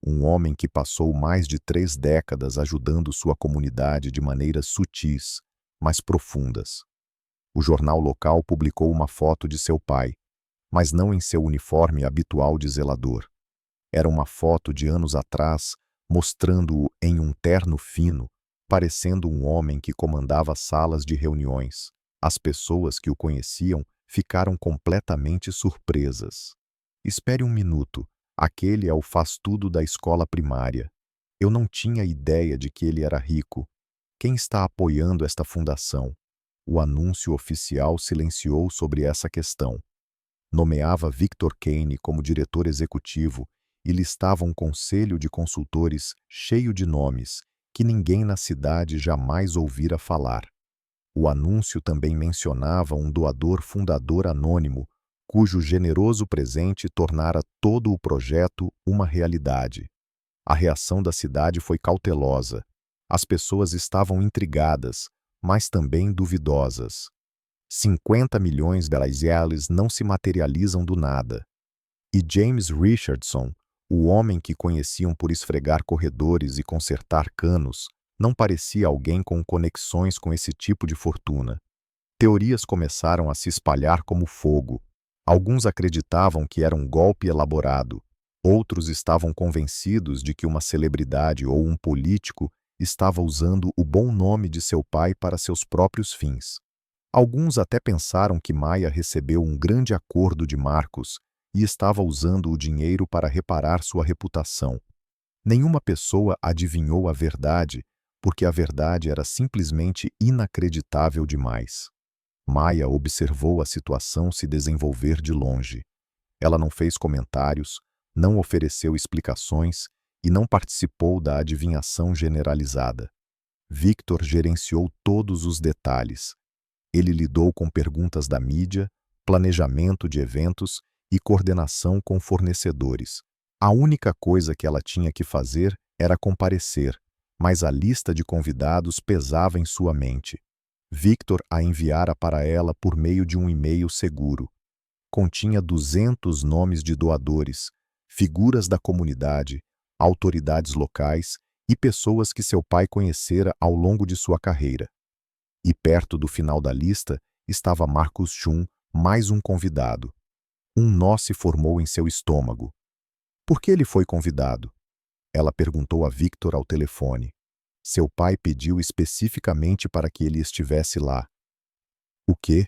um homem que passou mais de 3 décadas ajudando sua comunidade de maneiras sutis, mas profundas." O jornal local publicou uma foto de seu pai, mas não em seu uniforme habitual de zelador. Era uma foto de anos atrás, mostrando-o em um terno fino, parecendo um homem que comandava salas de reuniões. As pessoas que o conheciam ficaram completamente surpresas. "Espere um minuto. Aquele é o faz-tudo da escola primária. Eu não tinha ideia de que ele era rico. Quem está apoiando esta fundação?" O anúncio oficial silenciou sobre essa questão. Nomeava Victor Kane como diretor executivo e listava um conselho de consultores cheio de nomes, que ninguém na cidade jamais ouvira falar. O anúncio também mencionava um doador fundador anônimo, cujo generoso presente tornara todo o projeto uma realidade. A reação da cidade foi cautelosa. As pessoas estavam intrigadas, mas também duvidosas. 50 milhões de reais não se materializam do nada. E James Richardson, o homem que conheciam por esfregar corredores e consertar canos, não parecia alguém com conexões com esse tipo de fortuna. Teorias começaram a se espalhar como fogo. Alguns acreditavam que era um golpe elaborado. Outros estavam convencidos de que uma celebridade ou um político estava usando o bom nome de seu pai para seus próprios fins. Alguns até pensaram que Maia recebeu um grande acordo de Marcos e estava usando o dinheiro para reparar sua reputação. Nenhuma pessoa adivinhou a verdade, porque a verdade era simplesmente inacreditável demais. Maia observou a situação se desenvolver de longe. Ela não fez comentários, não ofereceu explicações e não participou da adivinhação generalizada. Victor gerenciou todos os detalhes. Ele lidou com perguntas da mídia, planejamento de eventos e coordenação com fornecedores. A única coisa que ela tinha que fazer era comparecer, mas a lista de convidados pesava em sua mente. Victor a enviara para ela por meio de um e-mail seguro. Continha 200 nomes de doadores, figuras da comunidade, autoridades locais e pessoas que seu pai conhecera ao longo de sua carreira. E perto do final da lista estava Marcus Chun, mais um convidado. Um nó se formou em seu estômago. Por que ele foi convidado? Ela perguntou a Victor ao telefone. Seu pai pediu especificamente para que ele estivesse lá. O quê?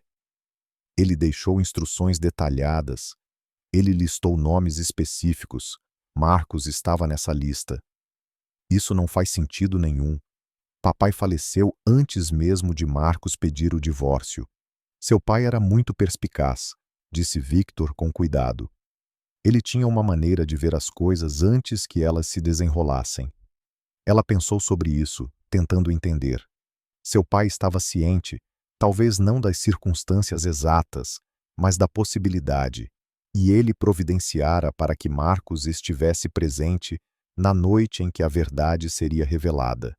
Ele deixou instruções detalhadas. Ele listou nomes específicos. Marcos estava nessa lista. Isso não faz sentido nenhum. Papai faleceu antes mesmo de Marcos pedir o divórcio. Seu pai era muito perspicaz, disse Victor com cuidado. Ele tinha uma maneira de ver as coisas antes que elas se desenrolassem. Ela pensou sobre isso, tentando entender. Seu pai estava ciente, talvez não das circunstâncias exatas, mas da possibilidade, e ele providenciara para que Marcos estivesse presente na noite em que a verdade seria revelada.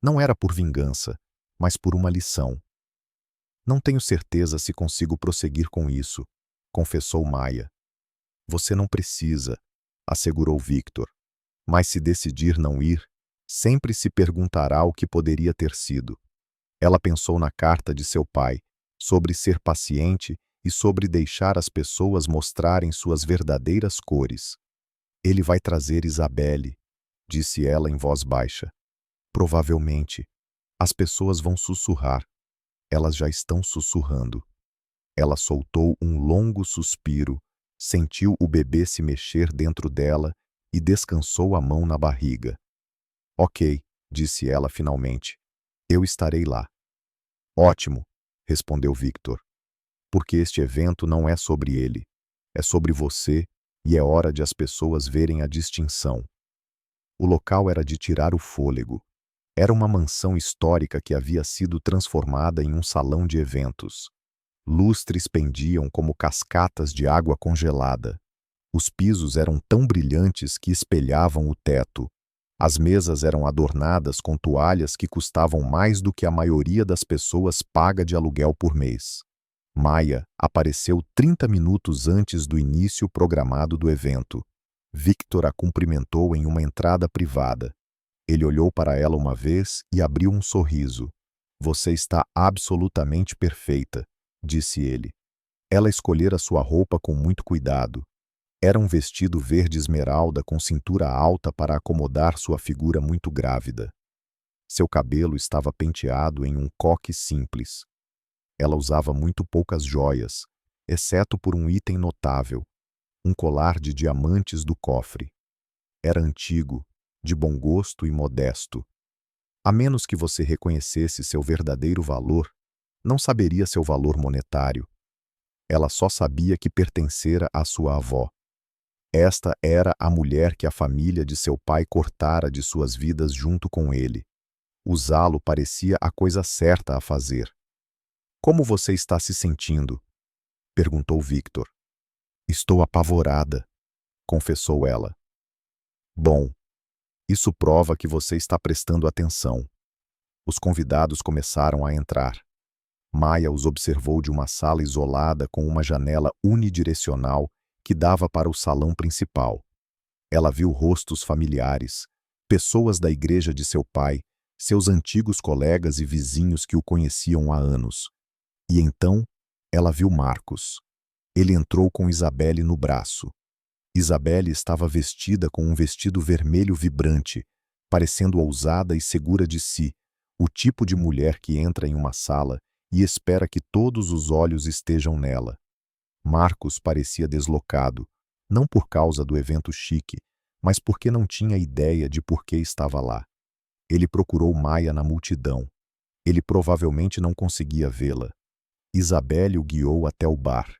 Não era por vingança, mas por uma lição. Não tenho certeza se consigo prosseguir com isso, confessou Maia. Você não precisa, assegurou Victor. Mas se decidir não ir, sempre se perguntará o que poderia ter sido. Ela pensou na carta de seu pai, sobre ser paciente e sobre deixar as pessoas mostrarem suas verdadeiras cores. Ele vai trazer Isabelle, disse ela em voz baixa. Provavelmente, as pessoas vão sussurrar. Elas já estão sussurrando. Ela soltou um longo suspiro, sentiu o bebê se mexer dentro dela e descansou a mão na barriga. Ok, disse ela finalmente. Eu estarei lá. Ótimo, respondeu Victor. Porque este evento não é sobre ele. É sobre você e é hora de as pessoas verem a distinção. O local era de tirar o fôlego. Era uma mansão histórica que havia sido transformada em um salão de eventos. Lustres pendiam como cascatas de água congelada. Os pisos eram tão brilhantes que espelhavam o teto. As mesas eram adornadas com toalhas que custavam mais do que a maioria das pessoas paga de aluguel por mês. Maia apareceu 30 minutos antes do início programado do evento. Victor a cumprimentou em uma entrada privada. Ele olhou para ela uma vez e abriu um sorriso. Você está absolutamente perfeita, disse ele. Ela escolhera sua roupa com muito cuidado. Era um vestido verde esmeralda com cintura alta para acomodar sua figura muito grávida. Seu cabelo estava penteado em um coque simples. Ela usava muito poucas joias, exceto por um item notável, um colar de diamantes do cofre. Era antigo, de bom gosto e modesto. A menos que você reconhecesse seu verdadeiro valor, não saberia seu valor monetário. Ela só sabia que pertencera à sua avó. Esta era a mulher que a família de seu pai cortara de suas vidas junto com ele. Usá-lo parecia a coisa certa a fazer. Como você está se sentindo? Perguntou Victor. Estou apavorada, confessou ela. Bom, isso prova que você está prestando atenção. Os convidados começaram a entrar. Maia os observou de uma sala isolada com uma janela unidirecional que dava para o salão principal. Ela viu rostos familiares, pessoas da igreja de seu pai, seus antigos colegas e vizinhos que o conheciam há anos. E então, ela viu Marcos. Ele entrou com Isabelle no braço. Isabelle estava vestida com um vestido vermelho vibrante, parecendo ousada e segura de si, o tipo de mulher que entra em uma sala e espera que todos os olhos estejam nela. Marcos parecia deslocado, não por causa do evento chique, mas porque não tinha ideia de por que estava lá. Ele procurou Maia na multidão. Ele provavelmente não conseguia vê-la. Isabelle o guiou até o bar.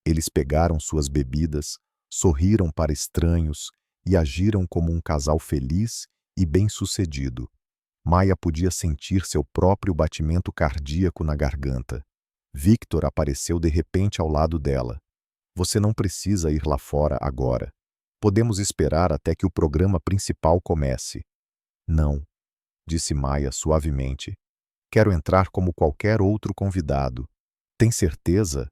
Eles pegaram suas bebidas, sorriram para estranhos e agiram como um casal feliz e bem-sucedido. Maia podia sentir seu próprio batimento cardíaco na garganta. Victor apareceu de repente ao lado dela. Você não precisa ir lá fora agora. Podemos esperar até que o programa principal comece. Não, disse Maia suavemente. Quero entrar como qualquer outro convidado. Tem certeza?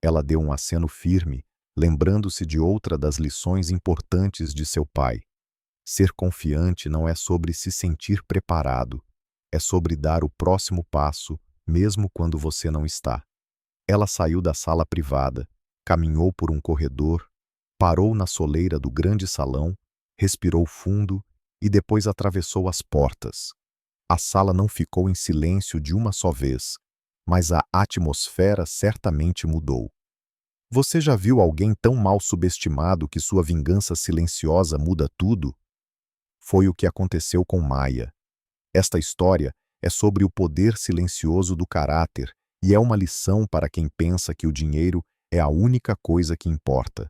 Ela deu um aceno firme, lembrando-se de outra das lições importantes de seu pai. Ser confiante não é sobre se sentir preparado, é sobre dar o próximo passo, mesmo quando você não está. Ela saiu da sala privada, caminhou por um corredor, parou na soleira do grande salão, respirou fundo e depois atravessou as portas. A sala não ficou em silêncio de uma só vez, mas a atmosfera certamente mudou. Você já viu alguém tão mal subestimado que sua vingança silenciosa muda tudo? Foi o que aconteceu com Maia. Esta história é sobre o poder silencioso do caráter e é uma lição para quem pensa que o dinheiro é a única coisa que importa.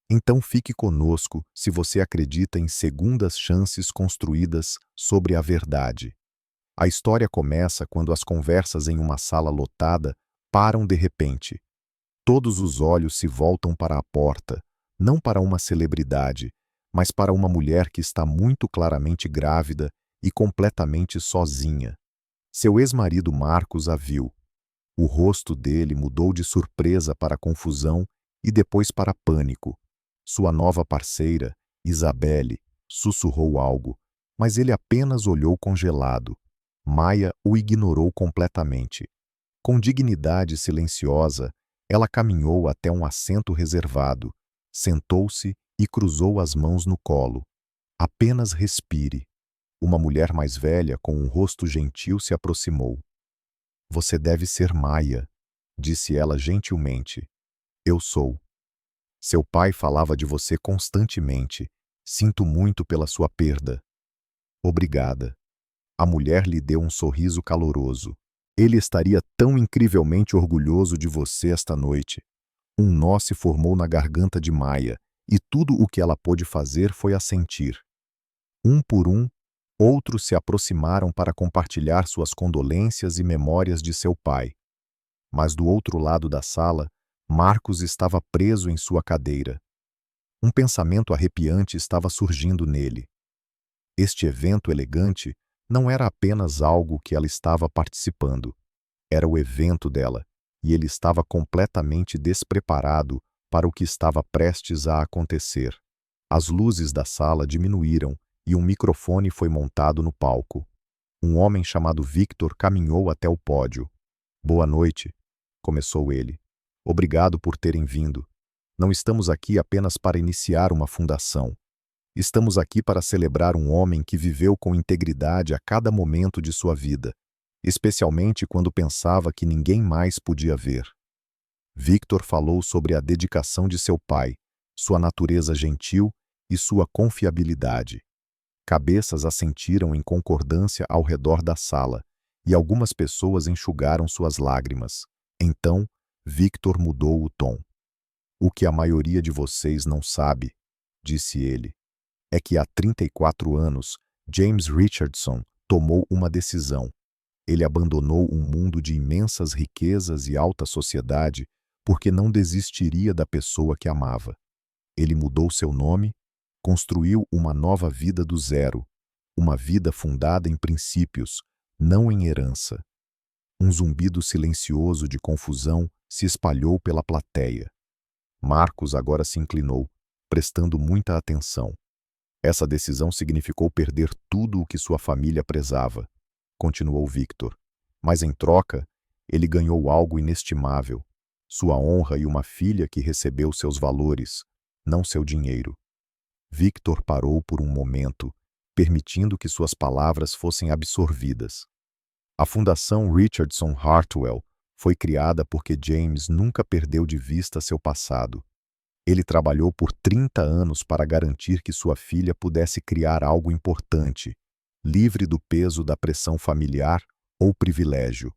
Então fique conosco se você acredita em segundas chances construídas sobre a verdade. A história começa quando as conversas em uma sala lotada param de repente. Todos os olhos se voltam para a porta, não para uma celebridade, mas para uma mulher que está muito claramente grávida e completamente sozinha. Seu ex-marido Marcos a viu. O rosto dele mudou de surpresa para confusão e depois para pânico. Sua nova parceira, Isabelle, sussurrou algo, mas ele apenas olhou congelado. Maia o ignorou completamente. Com dignidade silenciosa, ela caminhou até um assento reservado, sentou-se e cruzou as mãos no colo. Apenas respire. Uma mulher mais velha, com um rosto gentil, se aproximou. Você deve ser Maia, disse ela gentilmente. Eu sou. Seu pai falava de você constantemente. Sinto muito pela sua perda. Obrigada. A mulher lhe deu um sorriso caloroso. Ele estaria tão incrivelmente orgulhoso de você esta noite. Um nó se formou na garganta de Maia, e tudo o que ela pôde fazer foi assentir. Um por um, outros se aproximaram para compartilhar suas condolências e memórias de seu pai. Mas do outro lado da sala, Marcos estava preso em sua cadeira. Um pensamento arrepiante estava surgindo nele. Este evento elegante não era apenas algo que ela estava participando. Era o evento dela, e ele estava completamente despreparado para o que estava prestes a acontecer. As luzes da sala diminuíram e um microfone foi montado no palco. Um homem chamado Victor caminhou até o pódio. Boa noite, começou ele. Obrigado por terem vindo. Não estamos aqui apenas para iniciar uma fundação. Estamos aqui para celebrar um homem que viveu com integridade a cada momento de sua vida, especialmente quando pensava que ninguém mais podia ver. Victor falou sobre a dedicação de seu pai, sua natureza gentil e sua confiabilidade. Cabeças assentiram em concordância ao redor da sala, e algumas pessoas enxugaram suas lágrimas. Então, Victor mudou o tom. O que a maioria de vocês não sabe, disse ele, é que há 34 anos, James Richardson tomou uma decisão. Ele abandonou um mundo de imensas riquezas e alta sociedade porque não desistiria da pessoa que amava. Ele mudou seu nome, construiu uma nova vida do zero, uma vida fundada em princípios, não em herança. Um zumbido silencioso de confusão se espalhou pela plateia. Marcos agora se inclinou, prestando muita atenção. Essa decisão significou perder tudo o que sua família prezava, continuou Victor. Mas em troca, ele ganhou algo inestimável, sua honra e uma filha que recebeu seus valores, não seu dinheiro. Victor parou por um momento, permitindo que suas palavras fossem absorvidas. A Fundação Richardson Hartwell foi criada porque James nunca perdeu de vista seu passado. Ele trabalhou por 30 anos para garantir que sua filha pudesse criar algo importante, livre do peso da pressão familiar ou privilégio.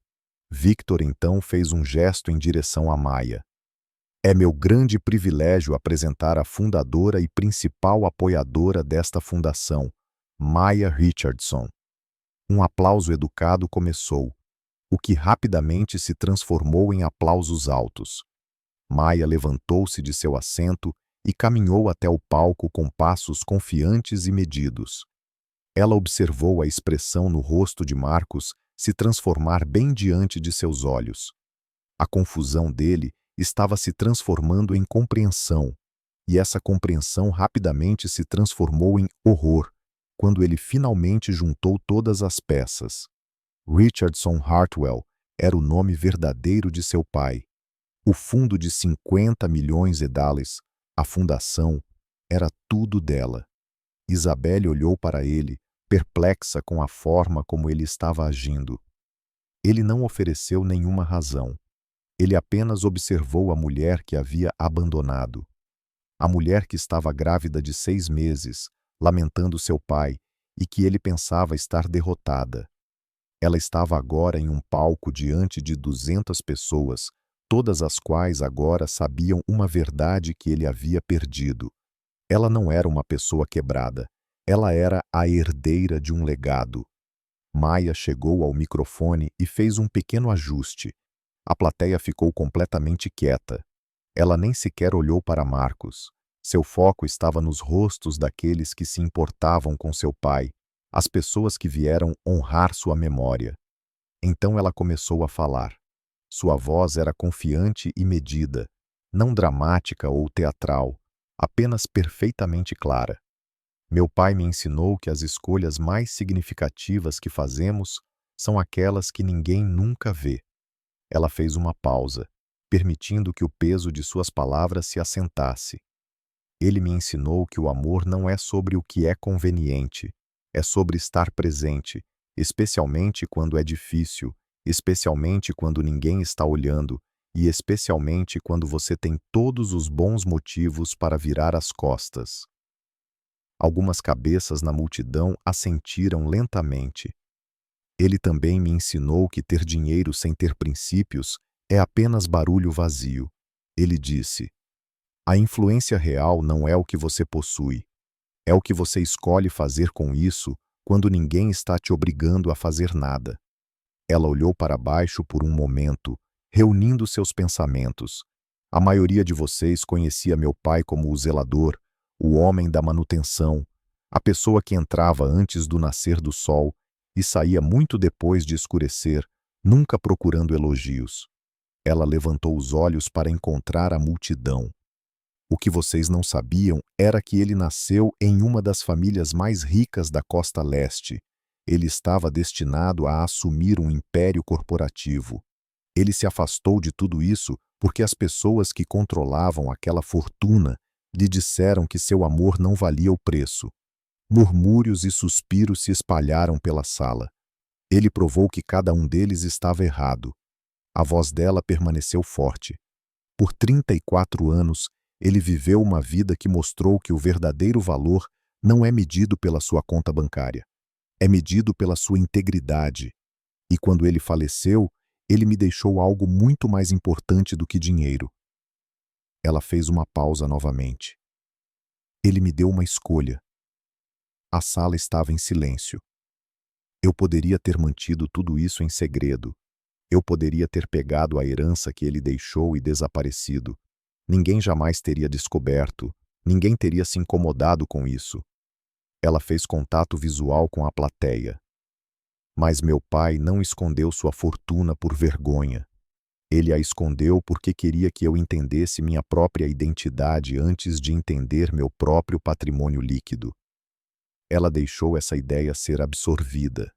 Victor então fez um gesto em direção a Maya. É meu grande privilégio apresentar a fundadora e principal apoiadora desta fundação, Maya Richardson. Um aplauso educado começou, o que rapidamente se transformou em aplausos altos. Maya levantou-se de seu assento e caminhou até o palco com passos confiantes e medidos. Ela observou a expressão no rosto de Marcos se transformar bem diante de seus olhos. A confusão dele estava se transformando em compreensão, e essa compreensão rapidamente se transformou em horror, quando ele finalmente juntou todas as peças. Richardson Hartwell era o nome verdadeiro de seu pai. O fundo de 50 milhões de dólares, a fundação, era tudo dela. Isabelle olhou para ele, perplexa com a forma como ele estava agindo. Ele não ofereceu nenhuma razão. Ele apenas observou a mulher que havia abandonado. A mulher que estava grávida de 6 meses, lamentando seu pai, e que ele pensava estar derrotada. Ela estava agora em um palco diante de 200 pessoas, todas as quais agora sabiam uma verdade que ele havia perdido. Ela não era uma pessoa quebrada, ela era a herdeira de um legado. Maya chegou ao microfone e fez um pequeno ajuste. A plateia ficou completamente quieta. Ela nem sequer olhou para Marcos. Seu foco estava nos rostos daqueles que se importavam com seu pai, as pessoas que vieram honrar sua memória. Então ela começou a falar. Sua voz era confiante e medida, não dramática ou teatral, apenas perfeitamente clara. Meu pai me ensinou que as escolhas mais significativas que fazemos são aquelas que ninguém nunca vê. Ela fez uma pausa, permitindo que o peso de suas palavras se assentasse. Ele me ensinou que o amor não é sobre o que é conveniente, é sobre estar presente, especialmente quando é difícil, especialmente quando ninguém está olhando e especialmente quando você tem todos os bons motivos para virar as costas. Algumas cabeças na multidão assentiram lentamente. Ele também me ensinou que ter dinheiro sem ter princípios é apenas barulho vazio. Ele disse: a influência real não é o que você possui, é o que você escolhe fazer com isso quando ninguém está te obrigando a fazer nada. Ela olhou para baixo por um momento, reunindo seus pensamentos. A maioria de vocês conhecia meu pai como o zelador, o homem da manutenção, a pessoa que entrava antes do nascer do sol e saía muito depois de escurecer, nunca procurando elogios. Ela levantou os olhos para encontrar a multidão. O que vocês não sabiam era que ele nasceu em uma das famílias mais ricas da costa leste. Ele estava destinado a assumir um império corporativo. Ele se afastou de tudo isso porque as pessoas que controlavam aquela fortuna lhe disseram que seu amor não valia o preço. Murmúrios e suspiros se espalharam pela sala. Ele provou que cada um deles estava errado. A voz dela permaneceu forte. Por 34 anos, ele viveu uma vida que mostrou que o verdadeiro valor não é medido pela sua conta bancária. É medido pela sua integridade. E quando ele faleceu, ele me deixou algo muito mais importante do que dinheiro. Ela fez uma pausa novamente. Ele me deu uma escolha. A sala estava em silêncio. Eu poderia ter mantido tudo isso em segredo. Eu poderia ter pegado a herança que ele deixou e desaparecido. Ninguém jamais teria descoberto. Ninguém teria se incomodado com isso. Ela fez contato visual com a plateia. Mas meu pai não escondeu sua fortuna por vergonha. Ele a escondeu porque queria que eu entendesse minha própria identidade antes de entender meu próprio patrimônio líquido. Ela deixou essa ideia ser absorvida.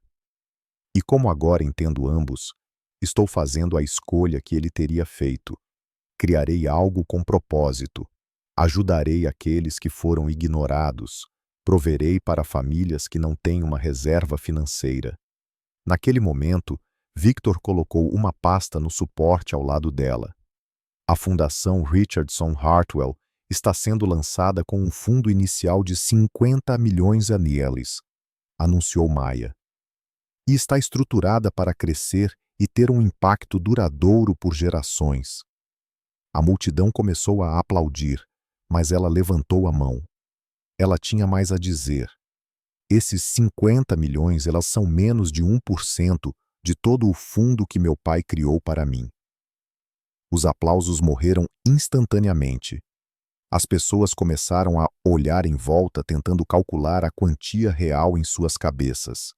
E como agora entendo ambos, estou fazendo a escolha que ele teria feito. Criarei algo com propósito. Ajudarei aqueles que foram ignorados. Proverei para famílias que não têm uma reserva financeira. Naquele momento, Victor colocou uma pasta no suporte ao lado dela. A Fundação Richardson Hartwell está sendo lançada com um fundo inicial de 50 milhões de anieles, anunciou Maia. E está estruturada para crescer e ter um impacto duradouro por gerações. A multidão começou a aplaudir, mas ela levantou a mão. Ela tinha mais a dizer. Esses 50 milhões elas são menos de 1% de todo o fundo que meu pai criou para mim. Os aplausos morreram instantaneamente. As pessoas começaram a olhar em volta tentando calcular a quantia real em suas cabeças.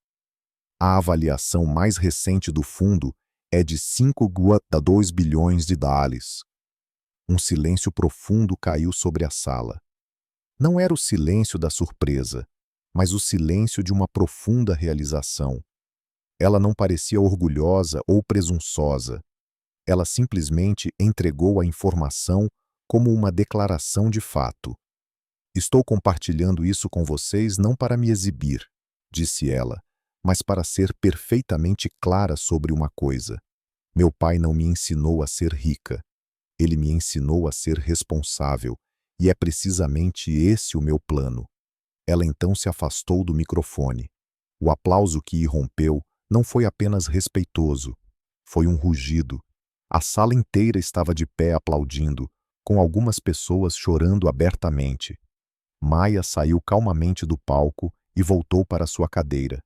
A avaliação mais recente do fundo é de 5,2 bilhões de dólares. Um silêncio profundo caiu sobre a sala. Não era o silêncio da surpresa, mas o silêncio de uma profunda realização. Ela não parecia orgulhosa ou presunçosa. Ela simplesmente entregou a informação como uma declaração de fato. Estou compartilhando isso com vocês não para me exibir, disse ela, mas para ser perfeitamente clara sobre uma coisa. Meu pai não me ensinou a ser rica. Ele me ensinou a ser responsável, e é precisamente esse o meu plano. Ela então se afastou do microfone. O aplauso que irrompeu não foi apenas respeitoso, foi um rugido. A sala inteira estava de pé aplaudindo, com algumas pessoas chorando abertamente. Maia saiu calmamente do palco e voltou para sua cadeira.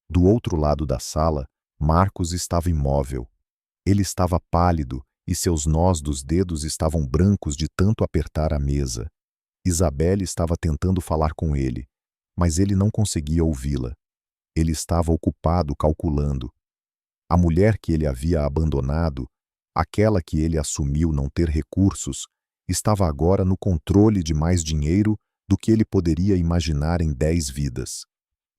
Do outro lado da sala, Marcos estava imóvel. Ele estava pálido e seus nós dos dedos estavam brancos de tanto apertar a mesa. Isabelle estava tentando falar com ele, mas ele não conseguia ouvi-la. Ele estava ocupado calculando. A mulher que ele havia abandonado, aquela que ele assumiu não ter recursos, estava agora no controle de mais dinheiro do que ele poderia imaginar em 10 vidas.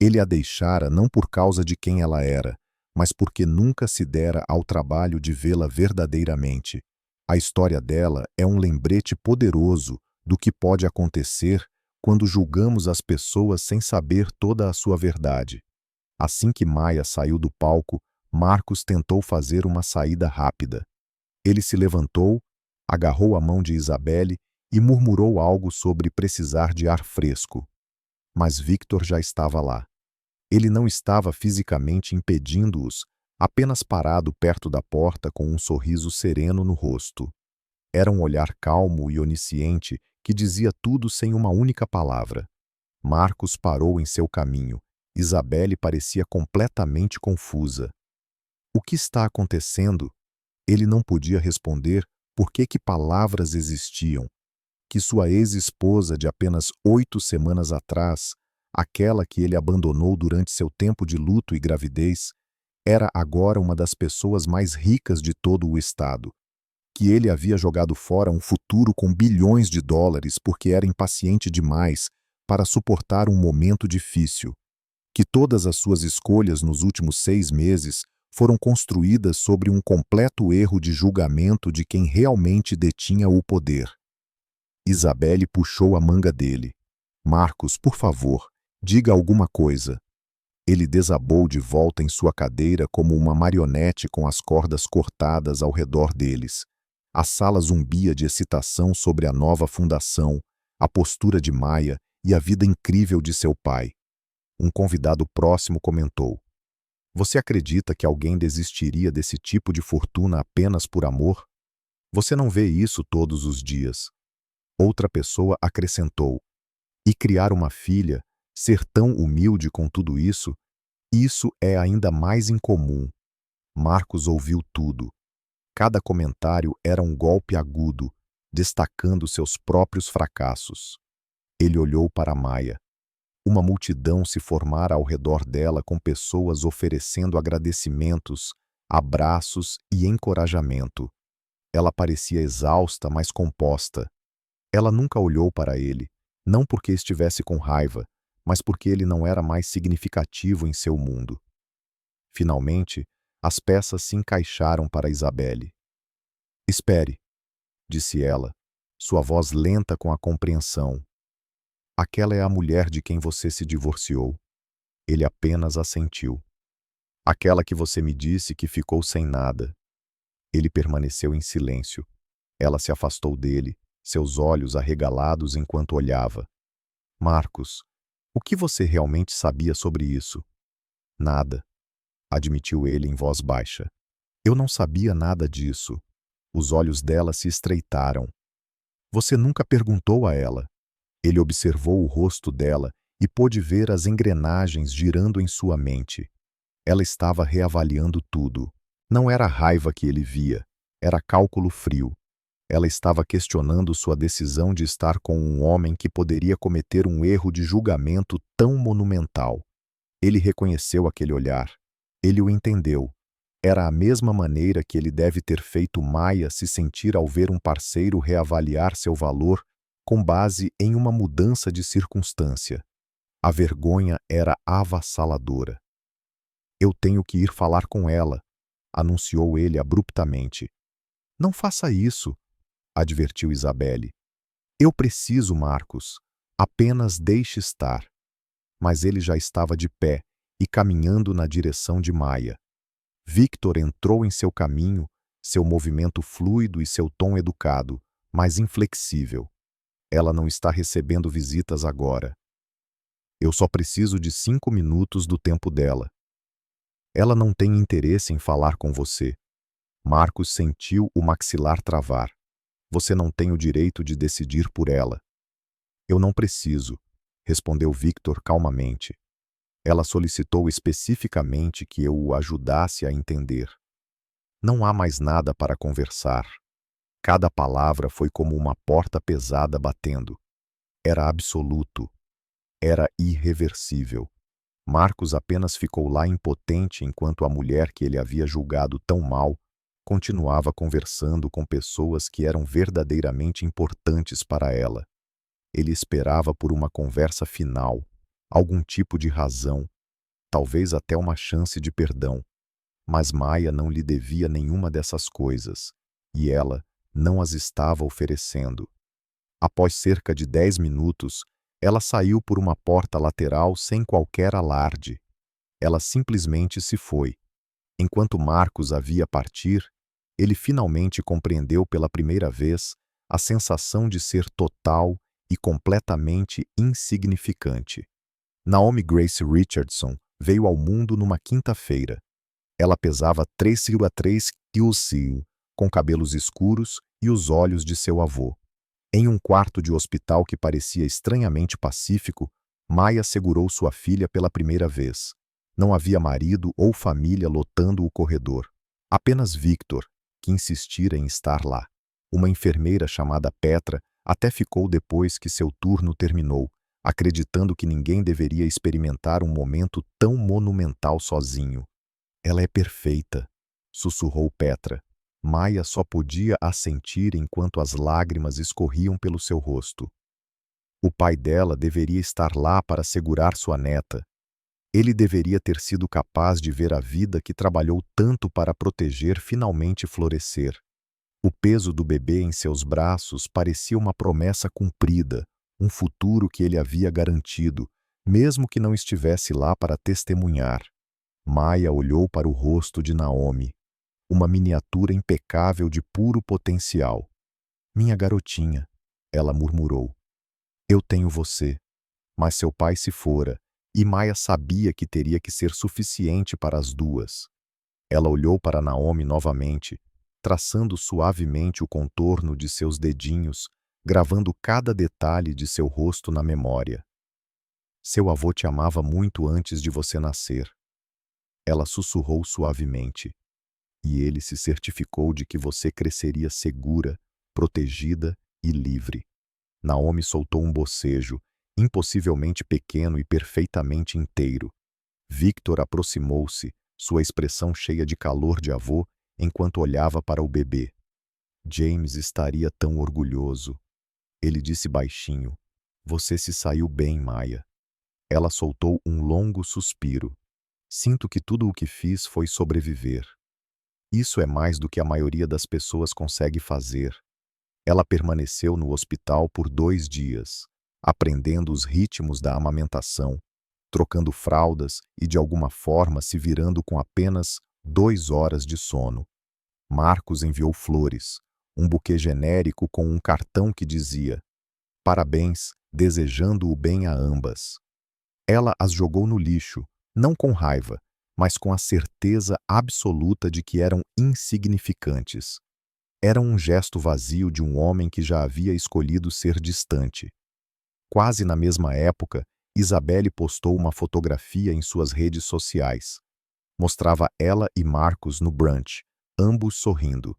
Ele a deixara não por causa de quem ela era, mas porque nunca se dera ao trabalho de vê-la verdadeiramente. A história dela é um lembrete poderoso do que pode acontecer quando julgamos as pessoas sem saber toda a sua verdade. Assim que Maia saiu do palco, Marcos tentou fazer uma saída rápida. Ele se levantou, agarrou a mão de Isabelle e murmurou algo sobre precisar de ar fresco. Mas Victor já estava lá. Ele não estava fisicamente impedindo-os, apenas parado perto da porta com um sorriso sereno no rosto. Era um olhar calmo e onisciente que dizia tudo sem uma única palavra. Marcos parou em seu caminho. Isabelle parecia completamente confusa. O que está acontecendo? Ele não podia responder por que palavras existiam. Que sua ex-esposa de apenas 8 semanas atrás, aquela que ele abandonou durante seu tempo de luto e gravidez, era agora uma das pessoas mais ricas de todo o estado. Que ele havia jogado fora um futuro com bilhões de dólares porque era impaciente demais para suportar um momento difícil. Que todas as suas escolhas nos últimos 6 meses foram construídas sobre um completo erro de julgamento de quem realmente detinha o poder. Isabelle puxou a manga dele. Marcos, por favor, diga alguma coisa. Ele desabou de volta em sua cadeira como uma marionete com as cordas cortadas ao redor deles. A sala zumbia de excitação sobre a nova fundação, a postura de Maia e a vida incrível de seu pai. Um convidado próximo comentou: "Você acredita que alguém desistiria desse tipo de fortuna apenas por amor? Você não vê isso todos os dias." Outra pessoa acrescentou: "E criar uma filha, ser tão humilde com tudo isso, Isso é ainda mais incomum. Marcos ouviu tudo. Cada comentário era um golpe agudo, destacando seus próprios fracassos. Ele olhou para Maia. Uma multidão se formara ao redor dela com pessoas oferecendo agradecimentos, abraços e encorajamento. Ela parecia exausta, mas composta. Ela nunca olhou para ele, não porque estivesse com raiva, mas porque ele não era mais significativo em seu mundo. Finalmente, as peças se encaixaram para Isabelle. Espere, disse ela, sua voz lenta com a compreensão. Aquela é a mulher de quem você se divorciou. Ele apenas assentiu. Aquela que você me disse que ficou sem nada. Ele permaneceu em silêncio. Ela se afastou dele, seus olhos arregalados enquanto olhava. Marcos, o que você realmente sabia sobre isso? Nada, admitiu ele em voz baixa. Eu não sabia nada disso. Os olhos dela se estreitaram. Você nunca perguntou a ela. Ele observou o rosto dela e pôde ver as engrenagens girando em sua mente. Ela estava reavaliando tudo. Não era raiva que ele via, era cálculo frio. Ela estava questionando sua decisão de estar com um homem que poderia cometer um erro de julgamento tão monumental. Ele reconheceu aquele olhar. Ele o entendeu. Era a mesma maneira que ele deve ter feito Maia se sentir ao ver um parceiro reavaliar seu valor com base em uma mudança de circunstância. A vergonha era avassaladora. Eu tenho que ir falar com ela, anunciou ele abruptamente. Não faça isso, advertiu Isabelle. Eu preciso, Marcos. Apenas deixe estar. Mas ele já estava de pé e caminhando na direção de Maia. Victor entrou em seu caminho, seu movimento fluido e seu tom educado, mas inflexível. Ela não está recebendo visitas agora. Eu só preciso de 5 minutos do tempo dela. Ela não tem interesse em falar com você. Marcos sentiu o maxilar travar. Você não tem o direito de decidir por ela. Eu não preciso, respondeu Victor calmamente. Ela solicitou especificamente que eu o ajudasse a entender. Não há mais nada para conversar. Cada palavra foi como uma porta pesada batendo. Era absoluto. Era irreversível. Marcos apenas ficou lá impotente enquanto a mulher que ele havia julgado tão mal continuava conversando com pessoas que eram verdadeiramente importantes para ela. Ele esperava por uma conversa final, algum tipo de razão, talvez até uma chance de perdão. Mas Maia não lhe devia nenhuma dessas coisas, e ela não as estava oferecendo. Após cerca de 10 minutos, ela saiu por uma porta lateral sem qualquer alarde. Ela simplesmente se foi. Enquanto Marcos a via partir, ele finalmente compreendeu pela primeira vez a sensação de ser total e completamente insignificante. Naomi Grace Richardson veio ao mundo numa quinta-feira. Ela pesava 3,3 kg, com cabelos escuros e os olhos de seu avô. Em um quarto de hospital que parecia estranhamente pacífico, Maia segurou sua filha pela primeira vez. Não havia marido ou família lotando o corredor. Apenas Victor, que insistira em estar lá. Uma enfermeira chamada Petra até ficou depois que seu turno terminou, acreditando que ninguém deveria experimentar um momento tão monumental sozinho. Ela é perfeita, sussurrou Petra. Maia só podia assentir enquanto as lágrimas escorriam pelo seu rosto. O pai dela deveria estar lá para segurar sua neta. Ele deveria ter sido capaz de ver a vida que trabalhou tanto para proteger finalmente florescer. O peso do bebê em seus braços parecia uma promessa cumprida, um futuro que ele havia garantido, mesmo que não estivesse lá para testemunhar. Maia olhou para o rosto de Naomi, uma miniatura impecável de puro potencial. Minha garotinha, ela murmurou. Eu tenho você, mas seu pai se fora, e Maia sabia que teria que ser suficiente para as duas. Ela olhou para Naomi novamente, traçando suavemente o contorno de seus dedinhos, gravando cada detalhe de seu rosto na memória. Seu avô te amava muito antes de você nascer. Ela sussurrou suavemente. E ele se certificou de que você cresceria segura, protegida e livre. Naomi soltou um bocejo, impossivelmente pequeno e perfeitamente inteiro. Victor aproximou-se, sua expressão cheia de calor de avô, enquanto olhava para o bebê. James estaria tão orgulhoso. Ele disse baixinho: Você se saiu bem, Maya. Ela soltou um longo suspiro. Sinto que tudo o que fiz foi sobreviver. Isso é mais do que a maioria das pessoas consegue fazer. Ela permaneceu no hospital por 2 dias, aprendendo os ritmos da amamentação, trocando fraldas e de alguma forma se virando com apenas 2 horas de sono. Marcos enviou flores, um buquê genérico com um cartão que dizia: Parabéns, desejando o bem a ambas. Ela as jogou no lixo, não com raiva, mas com a certeza absoluta de que eram insignificantes. Era um gesto vazio de um homem que já havia escolhido ser distante. Quase na mesma época, Isabelle postou uma fotografia em suas redes sociais. Mostrava ela e Marcos no brunch, ambos sorrindo.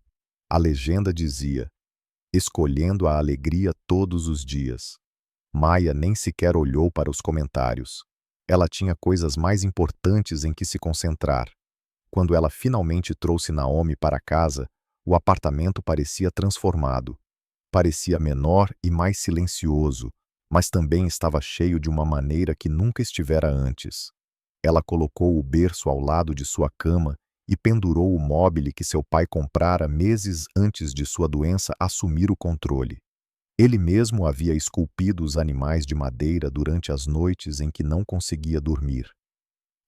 A legenda dizia: Escolhendo a alegria todos os dias. Maya nem sequer olhou para os comentários. Ela tinha coisas mais importantes em que se concentrar. Quando ela finalmente trouxe Naomi para casa, o apartamento parecia transformado. Parecia menor e mais silencioso, mas também estava cheio de uma maneira que nunca estivera antes. Ela colocou o berço ao lado de sua cama e pendurou o móbile que seu pai comprara meses antes de sua doença assumir o controle. Ele mesmo havia esculpido os animais de madeira durante as noites em que não conseguia dormir.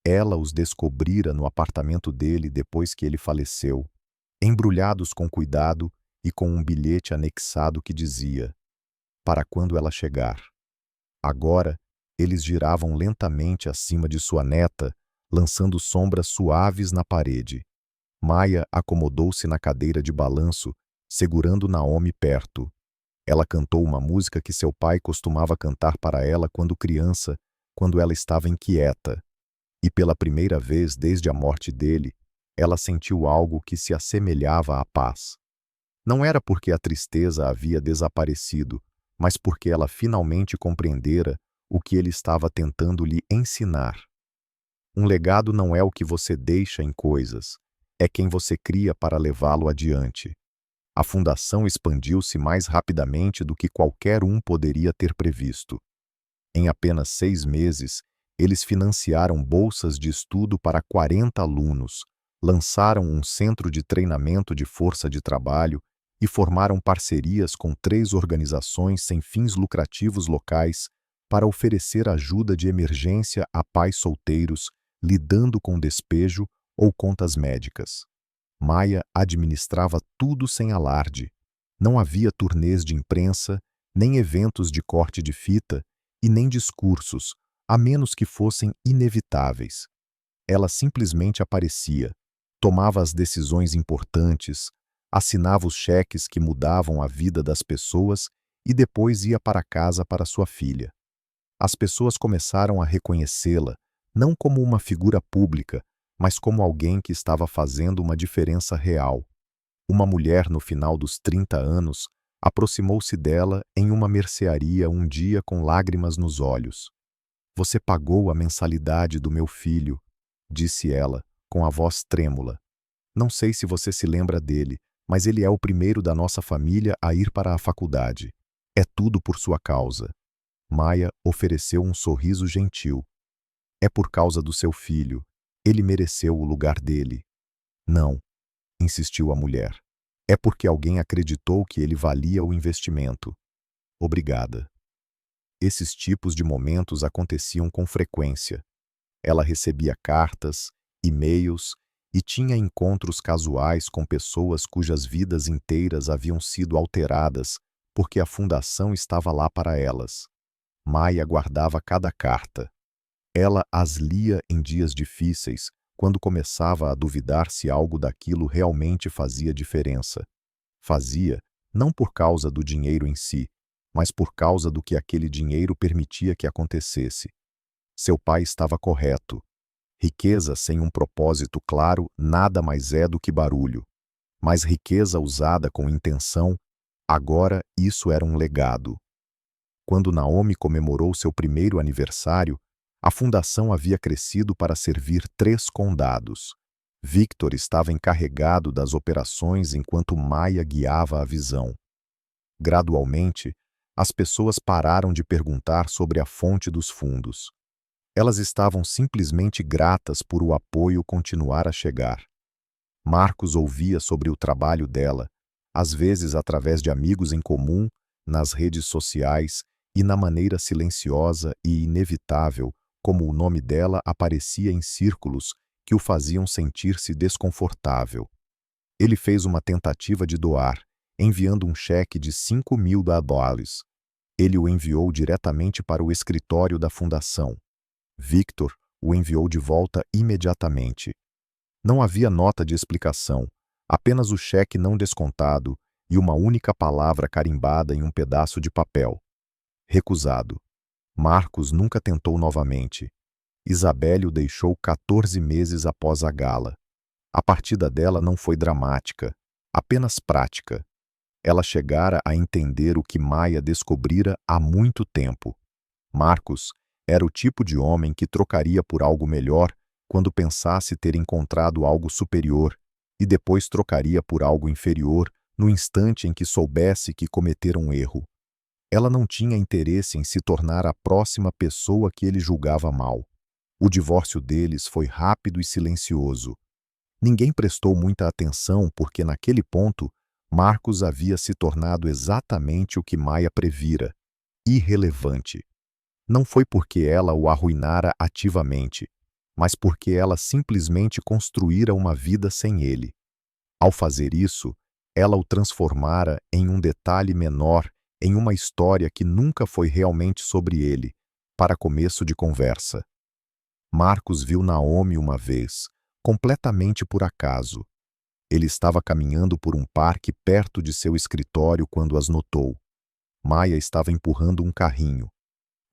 Ela os descobrira no apartamento dele depois que ele faleceu, embrulhados com cuidado e com um bilhete anexado que dizia: Para quando ela chegar. Agora, eles giravam lentamente acima de sua neta, lançando sombras suaves na parede. Maya acomodou-se na cadeira de balanço, segurando Naomi perto. Ela cantou uma música que seu pai costumava cantar para ela quando criança, quando ela estava inquieta. E pela primeira vez desde a morte dele, ela sentiu algo que se assemelhava à paz. Não era porque a tristeza havia desaparecido, mas porque ela finalmente compreendera o que ele estava tentando lhe ensinar. Um legado não é o que você deixa em coisas, é quem você cria para levá-lo adiante. A fundação expandiu-se mais rapidamente do que qualquer um poderia ter previsto. Em apenas 6 meses, eles financiaram bolsas de estudo para 40 alunos, lançaram um centro de treinamento de força de trabalho e formaram parcerias com 3 organizações sem fins lucrativos locais para oferecer ajuda de emergência a pais solteiros lidando com despejo ou contas médicas. Maya administrava tudo sem alarde. Não havia turnês de imprensa, nem eventos de corte de fita e nem discursos, a menos que fossem inevitáveis. Ela simplesmente aparecia, tomava as decisões importantes, assinava os cheques que mudavam a vida das pessoas e depois ia para casa para sua filha. As pessoas começaram a reconhecê-la, não como uma figura pública, mas como alguém que estava fazendo uma diferença real. Uma mulher no final dos 30 anos aproximou-se dela em uma mercearia um dia com lágrimas nos olhos. Você pagou a mensalidade do meu filho, disse ela, com a voz trêmula. Não sei se você se lembra dele, mas ele é o primeiro da nossa família a ir para a faculdade. É tudo por sua causa. Maya ofereceu um sorriso gentil. É por causa do seu filho. Ele mereceu o lugar dele. Não, insistiu a mulher. É porque alguém acreditou que ele valia o investimento. Obrigada. Esses tipos de momentos aconteciam com frequência. Ela recebia cartas, e-mails e tinha encontros casuais com pessoas cujas vidas inteiras haviam sido alteradas porque a fundação estava lá para elas. Maya guardava cada carta. Ela as lia em dias difíceis, quando começava a duvidar se algo daquilo realmente fazia diferença. Fazia, não por causa do dinheiro em si, mas por causa do que aquele dinheiro permitia que acontecesse. Seu pai estava correto. Riqueza sem um propósito claro nada mais é do que barulho. Mas riqueza usada com intenção, agora isso era um legado. Quando Naomi comemorou seu primeiro aniversário, a fundação havia crescido para servir 3 condados. Victor estava encarregado das operações enquanto Maia guiava a visão. Gradualmente, as pessoas pararam de perguntar sobre a fonte dos fundos. Elas estavam simplesmente gratas por o apoio continuar a chegar. Marcos ouvia sobre o trabalho dela, às vezes através de amigos em comum, nas redes sociais e na maneira silenciosa e inevitável como o nome dela aparecia em círculos que o faziam sentir-se desconfortável. Ele fez uma tentativa de doar, enviando um cheque de $5.000. Ele o enviou diretamente para o escritório da fundação. Victor o enviou de volta imediatamente. Não havia nota de explicação, apenas o cheque não descontado e uma única palavra carimbada em um pedaço de papel. Recusado. Marcos nunca tentou novamente. Isabelle o deixou 14 meses após a gala. A partida dela não foi dramática, apenas prática. Ela chegara a entender o que Maia descobrira há muito tempo. Marcos era o tipo de homem que trocaria por algo melhor quando pensasse ter encontrado algo superior e depois trocaria por algo inferior no instante em que soubesse que cometera um erro. Ela não tinha interesse em se tornar a próxima pessoa que ele julgava mal. O divórcio deles foi rápido e silencioso. Ninguém prestou muita atenção porque, naquele ponto, Marcos havia se tornado exatamente o que Maia previra: irrelevante. Não foi porque ela o arruinara ativamente, mas porque ela simplesmente construíra uma vida sem ele. Ao fazer isso, ela o transformara em um detalhe menor em uma história que nunca foi realmente sobre ele, para começo de conversa. Marcos viu Naomi uma vez, completamente por acaso. Ele estava caminhando por um parque perto de seu escritório quando as notou. Maia estava empurrando um carrinho.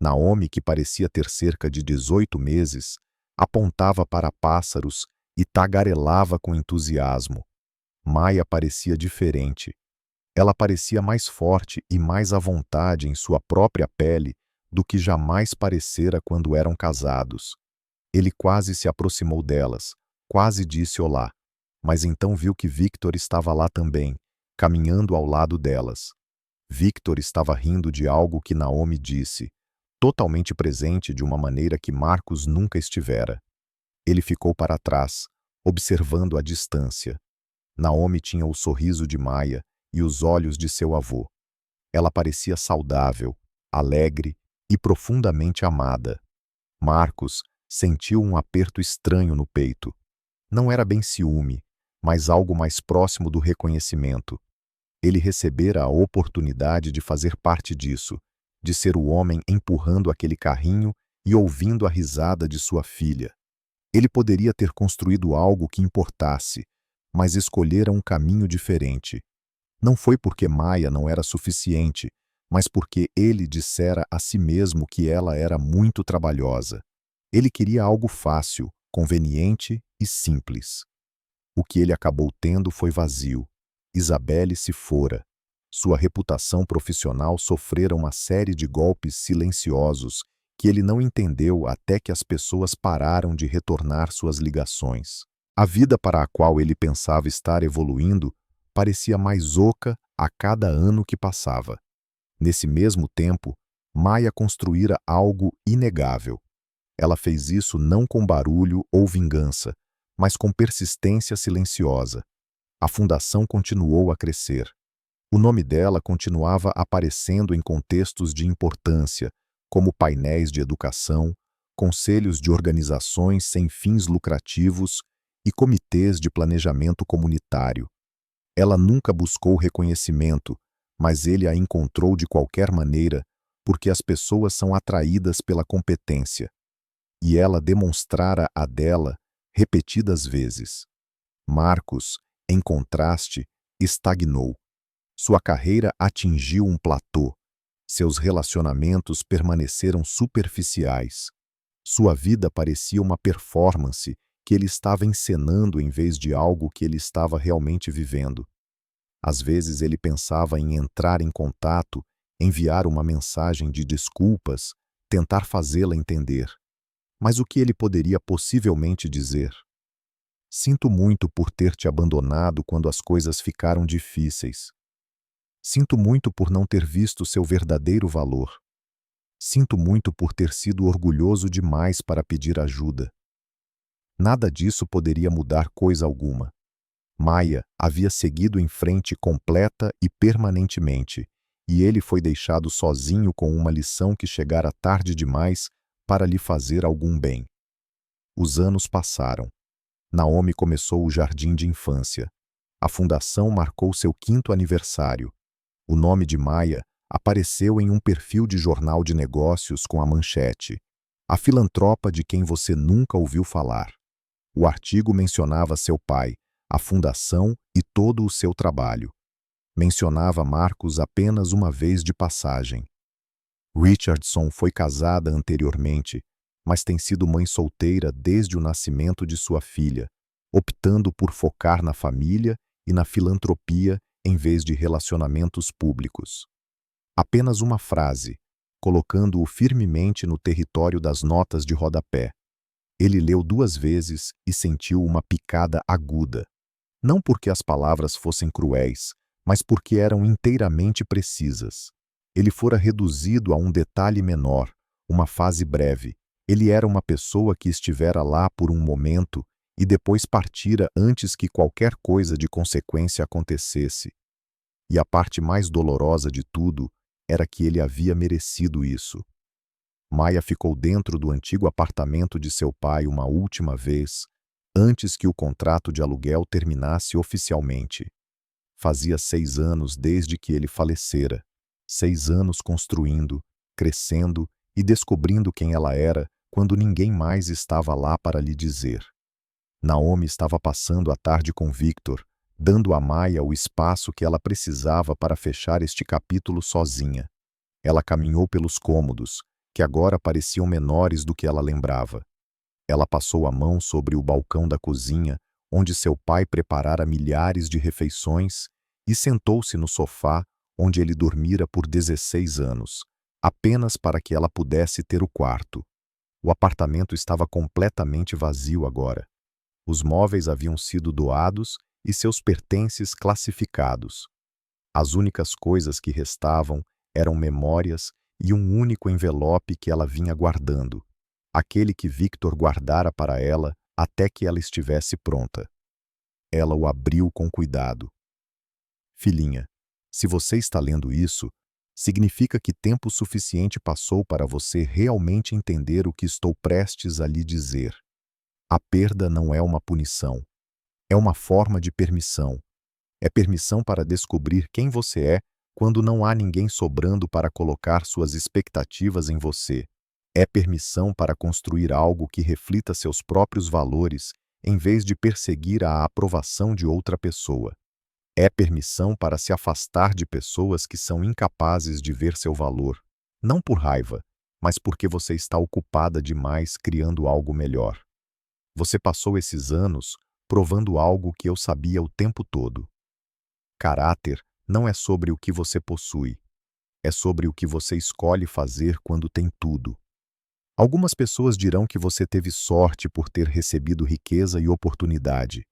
Naomi, que parecia ter cerca de 18 meses, apontava para pássaros e tagarelava com entusiasmo. Maia parecia diferente. Ela parecia mais forte e mais à vontade em sua própria pele do que jamais parecera quando eram casados. Ele quase se aproximou delas, quase disse olá, mas então viu que Victor estava lá também, caminhando ao lado delas. Victor estava rindo de algo que Naomi disse, totalmente presente de uma maneira que Marcos nunca estivera. Ele ficou para trás, observando à distância. Naomi tinha o sorriso de Maia e os olhos de seu avô. Ela parecia saudável, alegre e profundamente amada. Marcos sentiu um aperto estranho no peito. Não era bem ciúme, mas algo mais próximo do reconhecimento. Ele recebera a oportunidade de fazer parte disso, de ser o homem empurrando aquele carrinho e ouvindo a risada de sua filha. Ele poderia ter construído algo que importasse, mas escolhera um caminho diferente. Não foi porque Maia não era suficiente, mas porque ele dissera a si mesmo que ela era muito trabalhosa. Ele queria algo fácil, conveniente e simples. O que ele acabou tendo foi vazio. Isabelle se fora. Sua reputação profissional sofrera uma série de golpes silenciosos que ele não entendeu até que as pessoas pararam de retornar suas ligações. A vida para a qual ele pensava estar evoluindo parecia mais oca a cada ano que passava. Nesse mesmo tempo, Maia construíra algo inegável. Ela fez isso não com barulho ou vingança, mas com persistência silenciosa. A fundação continuou a crescer. O nome dela continuava aparecendo em contextos de importância, como painéis de educação, conselhos de organizações sem fins lucrativos e comitês de planejamento comunitário. Ela nunca buscou reconhecimento, mas ele a encontrou de qualquer maneira, porque as pessoas são atraídas pela competência. E ela demonstrara a dela repetidas vezes. Marcos, em contraste, estagnou. Sua carreira atingiu um platô. Seus relacionamentos permaneceram superficiais. Sua vida parecia uma performance que ele estava encenando em vez de algo que ele estava realmente vivendo. Às vezes ele pensava em entrar em contato, enviar uma mensagem de desculpas, tentar fazê-la entender. Mas o que ele poderia possivelmente dizer? Sinto muito por ter te abandonado quando as coisas ficaram difíceis. Sinto muito por não ter visto seu verdadeiro valor. Sinto muito por ter sido orgulhoso demais para pedir ajuda. Nada disso poderia mudar coisa alguma. Maya havia seguido em frente completa e permanentemente, e ele foi deixado sozinho com uma lição que chegara tarde demais para lhe fazer algum bem. Os anos passaram. Naomi começou o jardim de infância. A fundação marcou seu 5º aniversário. O nome de Maya apareceu em um perfil de jornal de negócios com a manchete: "A filantropa de quem você nunca ouviu falar". O artigo mencionava seu pai, a fundação e todo o seu trabalho. Mencionava Marcos apenas uma vez de passagem. Richardson foi casada anteriormente, mas tem sido mãe solteira desde o nascimento de sua filha, optando por focar na família e na filantropia em vez de relacionamentos públicos. Apenas uma frase, colocando-o firmemente no território das notas de rodapé. Ele leu 2 vezes e sentiu uma picada aguda. Não porque as palavras fossem cruéis, mas porque eram inteiramente precisas. Ele fora reduzido a um detalhe menor, uma fase breve. Ele era uma pessoa que estivera lá por um momento e depois partira antes que qualquer coisa de consequência acontecesse. E a parte mais dolorosa de tudo era que ele havia merecido isso. Maya ficou dentro do antigo apartamento de seu pai uma última vez, antes que o contrato de aluguel terminasse oficialmente. Fazia 6 anos desde que ele falecera. 6 anos construindo, crescendo e descobrindo quem ela era quando ninguém mais estava lá para lhe dizer. Naomi estava passando a tarde com Victor, dando a Maya o espaço que ela precisava para fechar este capítulo sozinha. Ela caminhou pelos cômodos, que agora pareciam menores do que ela lembrava. Ela passou a mão sobre o balcão da cozinha, onde seu pai preparara milhares de refeições, e sentou-se no sofá, onde ele dormira por 16 anos, apenas para que ela pudesse ter o quarto. O apartamento estava completamente vazio agora. Os móveis haviam sido doados e seus pertences classificados. As únicas coisas que restavam eram memórias e um único envelope que ela vinha guardando, aquele que Victor guardara para ela até que ela estivesse pronta. Ela o abriu com cuidado. Filhinha, se você está lendo isso, significa que tempo suficiente passou para você realmente entender o que estou prestes a lhe dizer. A perda não é uma punição. É uma forma de permissão. É permissão para descobrir quem você é quando não há ninguém sobrando para colocar suas expectativas em você. É permissão para construir algo que reflita seus próprios valores em vez de perseguir a aprovação de outra pessoa. É permissão para se afastar de pessoas que são incapazes de ver seu valor, não por raiva, mas porque você está ocupada demais criando algo melhor. Você passou esses anos provando algo que eu sabia o tempo todo. Caráter não é sobre o que você possui, é sobre o que você escolhe fazer quando tem tudo. Algumas pessoas dirão que você teve sorte por ter recebido riqueza e oportunidade.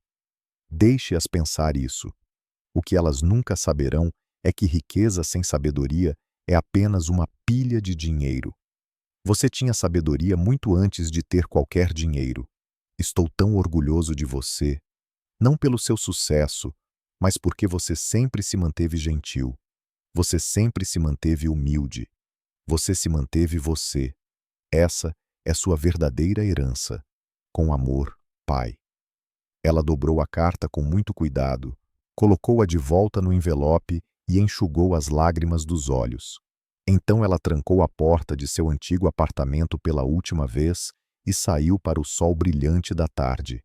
Deixe-as pensar isso. O que elas nunca saberão é que riqueza sem sabedoria é apenas uma pilha de dinheiro. Você tinha sabedoria muito antes de ter qualquer dinheiro. Estou tão orgulhoso de você, não pelo seu sucesso, mas porque você sempre se manteve gentil. Você sempre se manteve humilde. Você se manteve você. Essa é sua verdadeira herança. Com amor, pai. Ela dobrou a carta com muito cuidado, colocou-a de volta no envelope e enxugou as lágrimas dos olhos. Então ela trancou a porta de seu antigo apartamento pela última vez e saiu para o sol brilhante da tarde.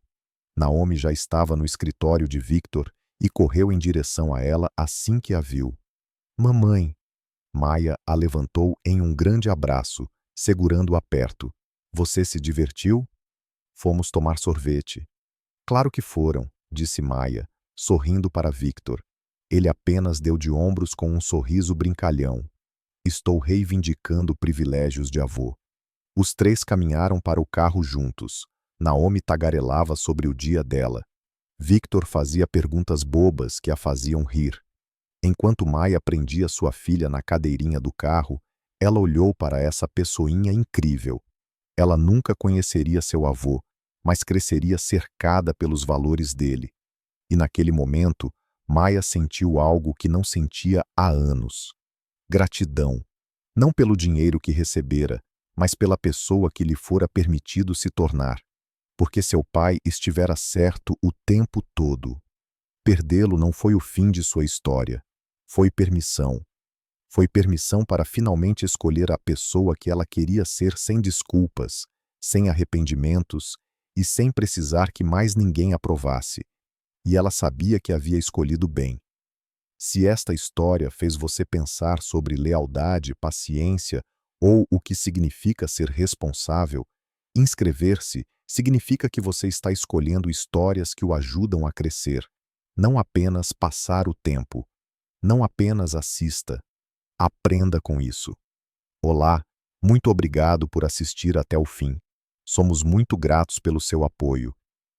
Naomi já estava no escritório de Victor e correu em direção a ela assim que a viu. Mamãe! Maya a levantou em um grande abraço, segurando-a perto. Você se divertiu? Fomos tomar sorvete. Claro que foram, disse Maia, sorrindo para Victor. Ele apenas deu de ombros com um sorriso brincalhão. Estou reivindicando privilégios de avô. Os três caminharam para o carro juntos. Naomi tagarelava sobre o dia dela. Victor fazia perguntas bobas que a faziam rir. Enquanto Maia prendia sua filha na cadeirinha do carro, ela olhou para essa pessoinha incrível. Ela nunca conheceria seu avô, mas cresceria cercada pelos valores dele. E naquele momento, Maia sentiu algo que não sentia há anos. Gratidão. Não pelo dinheiro que recebera, mas pela pessoa que lhe fora permitido se tornar. Porque seu pai estivera certo o tempo todo. Perdê-lo não foi o fim de sua história. Foi permissão. Foi permissão para finalmente escolher a pessoa que ela queria ser sem desculpas, sem arrependimentos e sem precisar que mais ninguém aprovasse. E ela sabia que havia escolhido bem. Se esta história fez você pensar sobre lealdade, paciência ou o que significa ser responsável, inscrever-se significa que você está escolhendo histórias que o ajudam a crescer, não apenas passar o tempo. Não apenas assista, aprenda com isso. Olá, muito obrigado por assistir até o fim. Somos muito gratos pelo seu apoio.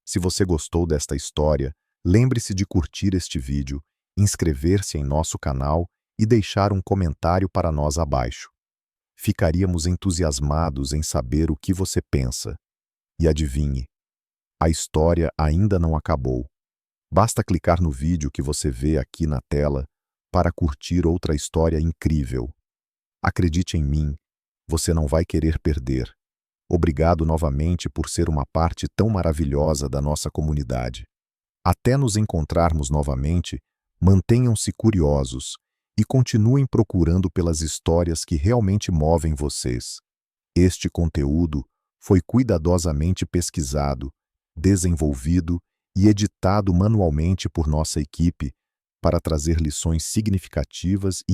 Se você gostou desta história, lembre-se de curtir este vídeo, inscrever-se em nosso canal e deixar um comentário para nós abaixo. Ficaríamos entusiasmados em saber o que você pensa. E adivinhe, a história ainda não acabou. Basta clicar no vídeo que você vê aqui na tela para curtir outra história incrível. Acredite em mim, você não vai querer perder. Obrigado novamente por ser uma parte tão maravilhosa da nossa comunidade. Até nos encontrarmos novamente, mantenham-se curiosos e continuem procurando pelas histórias que realmente movem vocês. Este conteúdo foi cuidadosamente pesquisado, desenvolvido e editado manualmente por nossa equipe para trazer lições significativas e